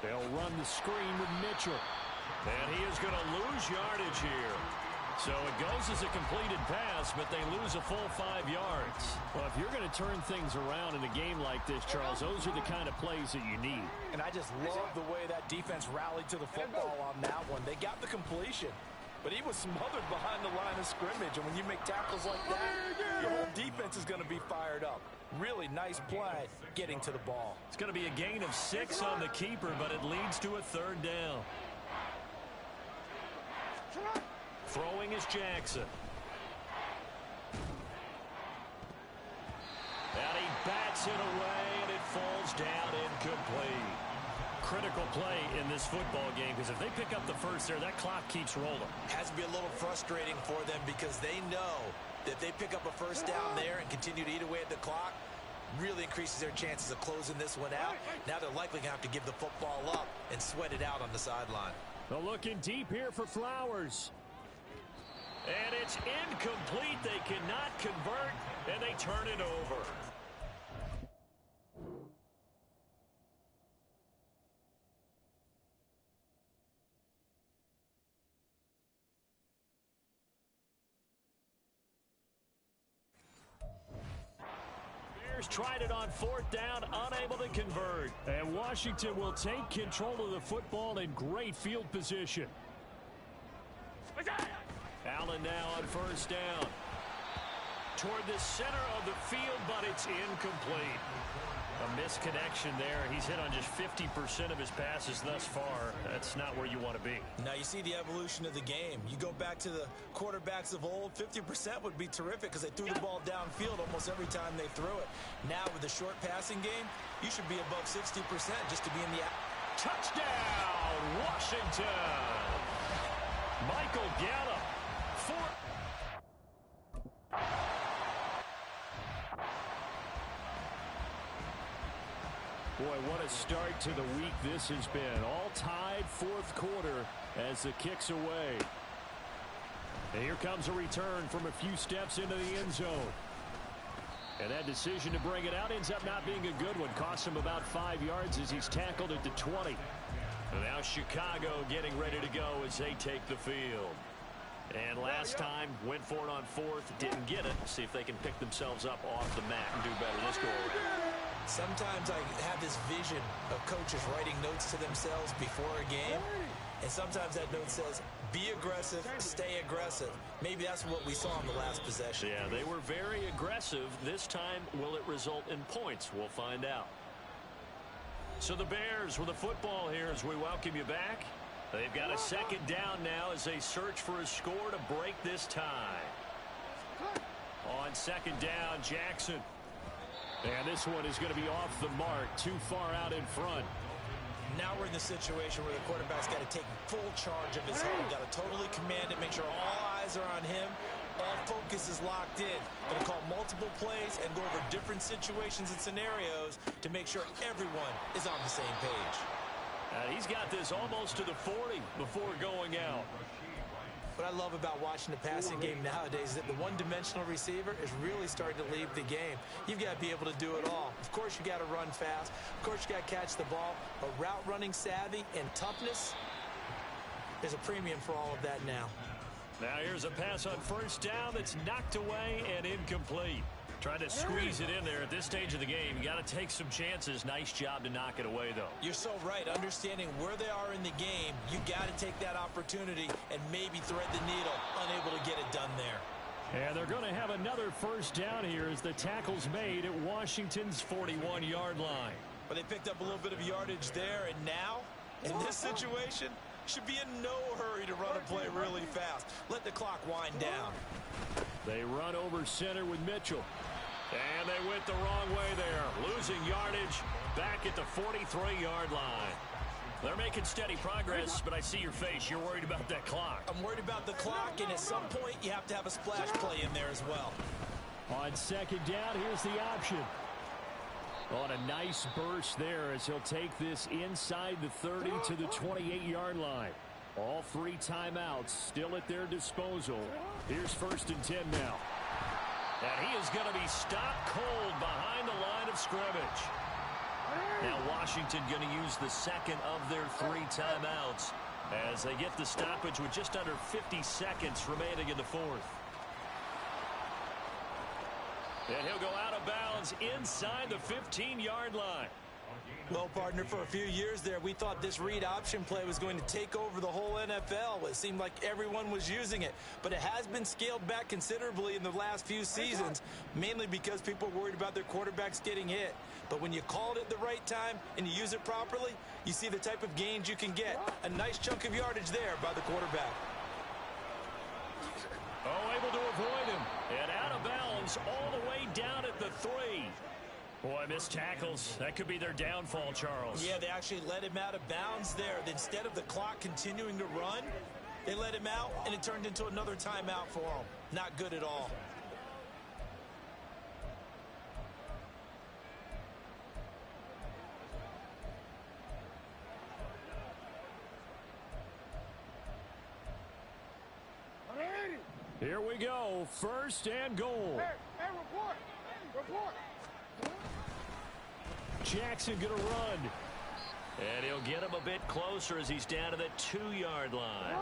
They'll run the screen with Mitchell. And he is going to lose yardage here. So it goes as a completed pass, but they lose a full 5 yards. Well, if you're going to turn things around in a game like this, Charles, those are the kind of plays that you need. And I just love the way that defense rallied to the football on that one. They got the completion, but he was smothered behind the line of scrimmage. And when you make tackles like that, your whole defense is going to be fired up. Really nice play getting to the ball. It's going to be a gain of 6 on the keeper, but it leads to a third down. Throwing is Jackson. And he bats it away, and it falls down incomplete. Critical play in this football game, because if they pick up the first there, that clock keeps rolling. Has to be a little frustrating for them because they know that if they pick up a first down there and continue to eat away at the clock, really increases their chances of closing this one out. Now they're likely going to have to give the football up and sweat it out on the sideline. Well, looking deep here for Flowers. And it's incomplete. They cannot convert, and they turn it over. Bears tried it on 4th down, unable to convert. And Washington will take control of the football in great field position. Allen now on first down. Toward the center of the field, but it's incomplete. A misconnection there. He's hit on just 50% of his passes thus far. That's not where you want to be. Now you see the evolution of the game. You go back to the quarterbacks of old, 50% would be terrific because they threw the ball downfield almost every time they threw it. Now with the short passing game, you should be above 60% just to be in the... Touchdown, Washington! Michael Gallup. Boy, what a start to the week this has been. All tied 4th quarter as the kick's away. And here comes a return from a few steps into the end zone. And that decision to bring it out ends up not being a good one. Costs him about 5 yards as he's tackled at the 20. And now Chicago getting ready to go as they take the field. And last time, went for it on 4th, didn't get it. See if they can pick themselves up off the mat and do better this go around. Sometimes I have this vision of coaches writing notes to themselves before a game, and sometimes that note says, be aggressive, stay aggressive. Maybe that's what we saw in the last possession. Yeah, they were very aggressive. This time, will it result in points? We'll find out. So the Bears with the football here as we welcome you back. They've got a second down now as they search for a score to break this tie. On second down, Jackson. And this one is going to be off the mark, too far out in front. Now we're in the situation where the quarterback's got to take full charge of his home. Got to totally command it, make sure all eyes are on him. All focus is locked in. Going to call multiple plays and go over different situations and scenarios to make sure everyone is on the same page. He's got this almost to the 40 before going out. What I love about watching the passing game nowadays is that the one-dimensional receiver is really starting to leave the game. You've got to be able to do it all. Of course, you got to run fast. Of course, you got to catch the ball. But route running savvy and toughness, there's a premium for all of that now. Now here's a pass on first down that's knocked away and incomplete. Trying to squeeze it in there at this stage of the game. You got to take some chances. Nice job to knock it away, though. You're so right. Understanding where they are in the game, you got to take that opportunity and maybe thread the needle. Unable to get it done there. And they're going to have another first down here as the tackle's made at Washington's 41-yard line. But they picked up a little bit of yardage there, and now, in this situation, should be in no hurry to run a play really fast. Let the clock wind down. They run over center with Mitchell. And they went the wrong way there. Losing yardage back at the 43-yard line. They're making steady progress, but I see your face. You're worried about that clock. I'm worried about the clock, and at some point, you have to have a splash play in there as well. On second down, here's the option. On a nice burst there as he'll take this inside the 30 to the 28-yard line. All three timeouts still at their disposal. Here's 1st and 10 now. And he is going to be stopped cold behind the line of scrimmage. Now Washington going to use the second of their three timeouts as they get the stoppage with just under 50 seconds remaining in the fourth. And he'll go out of bounds inside the 15-yard line. Well, partner, for a few years there, we thought this read option play was going to take over the whole NFL. It seemed like everyone was using it. But it has been scaled back considerably in the last few seasons, mainly because people are worried about their quarterbacks getting hit. But when you call it at the right time and you use it properly, you see the type of gains you can get. A nice chunk of yardage there by the quarterback. Oh, able to avoid him. And out of bounds all the way down at the 3. Boy, missed tackles. That could be their downfall, Charles. Yeah, they actually let him out of bounds there. Instead of the clock continuing to run, they let him out, and it turned into another timeout for him. Not good at all. Here we go. 1st and goal. Hey, report. Report. Jackson going to run. And he'll get him a bit closer as he's down to the 2-yard line.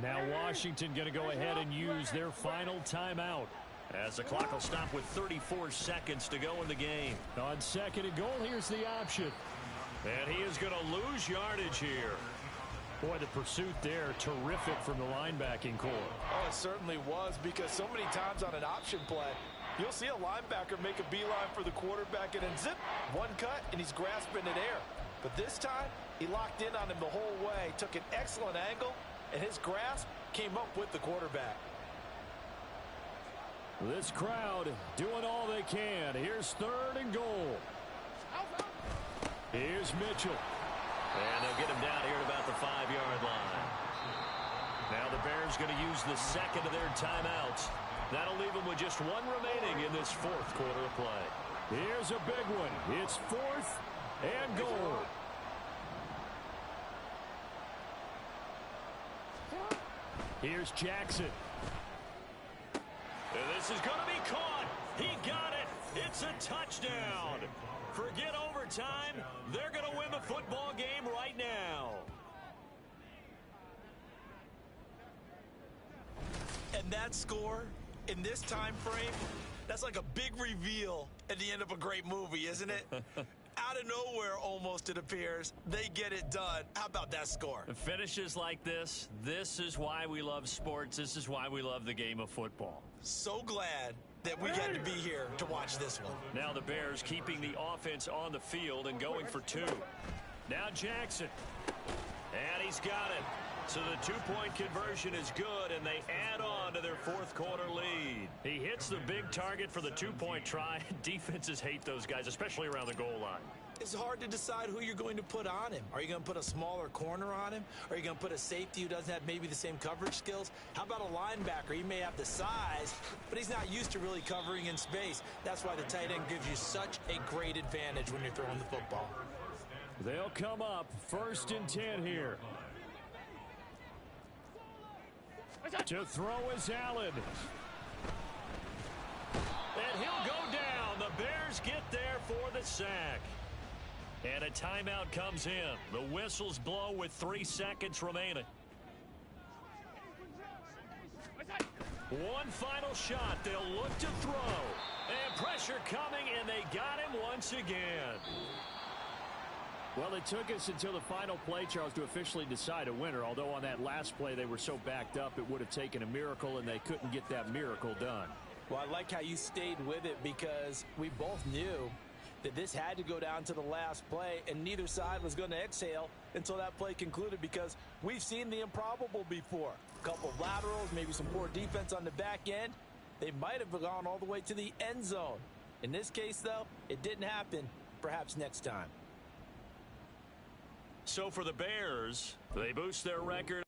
Now Washington going to go ahead and use their final timeout. As the clock will stop with 34 seconds to go in the game. On 2nd and goal, here's the option. And he is going to lose yardage here. Boy, the pursuit there, terrific from the linebacking core. Oh, it certainly was, because so many times on an option play, you'll see a linebacker make a beeline for the quarterback and then zip, one cut, and he's grasping at air. But this time, he locked in on him the whole way, took an excellent angle, and his grasp came up with the quarterback. This crowd doing all they can. Here's 3rd and goal. Here's Mitchell. And they'll get him down here at about the 5-yard line. Now the Bears going to use the second of their timeouts. That'll leave them with just one remaining in this 4th quarter of play. Here's a big one. It's 4th and goal. Here's Jackson. And this is going to be caught. He got it. It's a touchdown. Forget overtime. They're going to win the football game right now. And that score in this time frame, That's like a big reveal at the end of a great movie, isn't it? Out of nowhere, almost, it appears, they get it done. How about that score? Finishes like this is why we love sports. This is why we love the game of football. So glad that we get to be here to watch this one. Now the Bears keeping the offense on the field and going for two. Now Jackson. And he's got it. So the two-point conversion is good, and they add on to their fourth-quarter lead. He hits the big target for the two-point try. Defenses hate those guys, especially around the goal line. It's hard to decide who you're going to put on him. Are you going to put a smaller corner on him? Are you going to put a safety who doesn't have maybe the same coverage skills? How about a linebacker? He may have the size, but he's not used to really covering in space. That's why the tight end gives you such a great advantage when you're throwing the football. They'll come up 1st and 10 here. To throw is Allen. And he'll go down. The Bears get there for the sack. And a timeout comes in. The whistles blow with 3 seconds remaining. One final shot. They'll look to throw. And pressure coming, and they got him once again. Well, it took us until the final play, Charles, to officially decide a winner. Although on that last play they were so backed up, it would have taken a miracle, and they couldn't get that miracle done. Well, I like how you stayed with it because we both knew that this had to go down to the last play, and neither side was going to exhale until that play concluded because we've seen the improbable before. A couple of laterals, maybe some poor defense on the back end. They might have gone all the way to the end zone. In this case, though, it didn't happen. Perhaps next time. So for the Bears, they boost their record.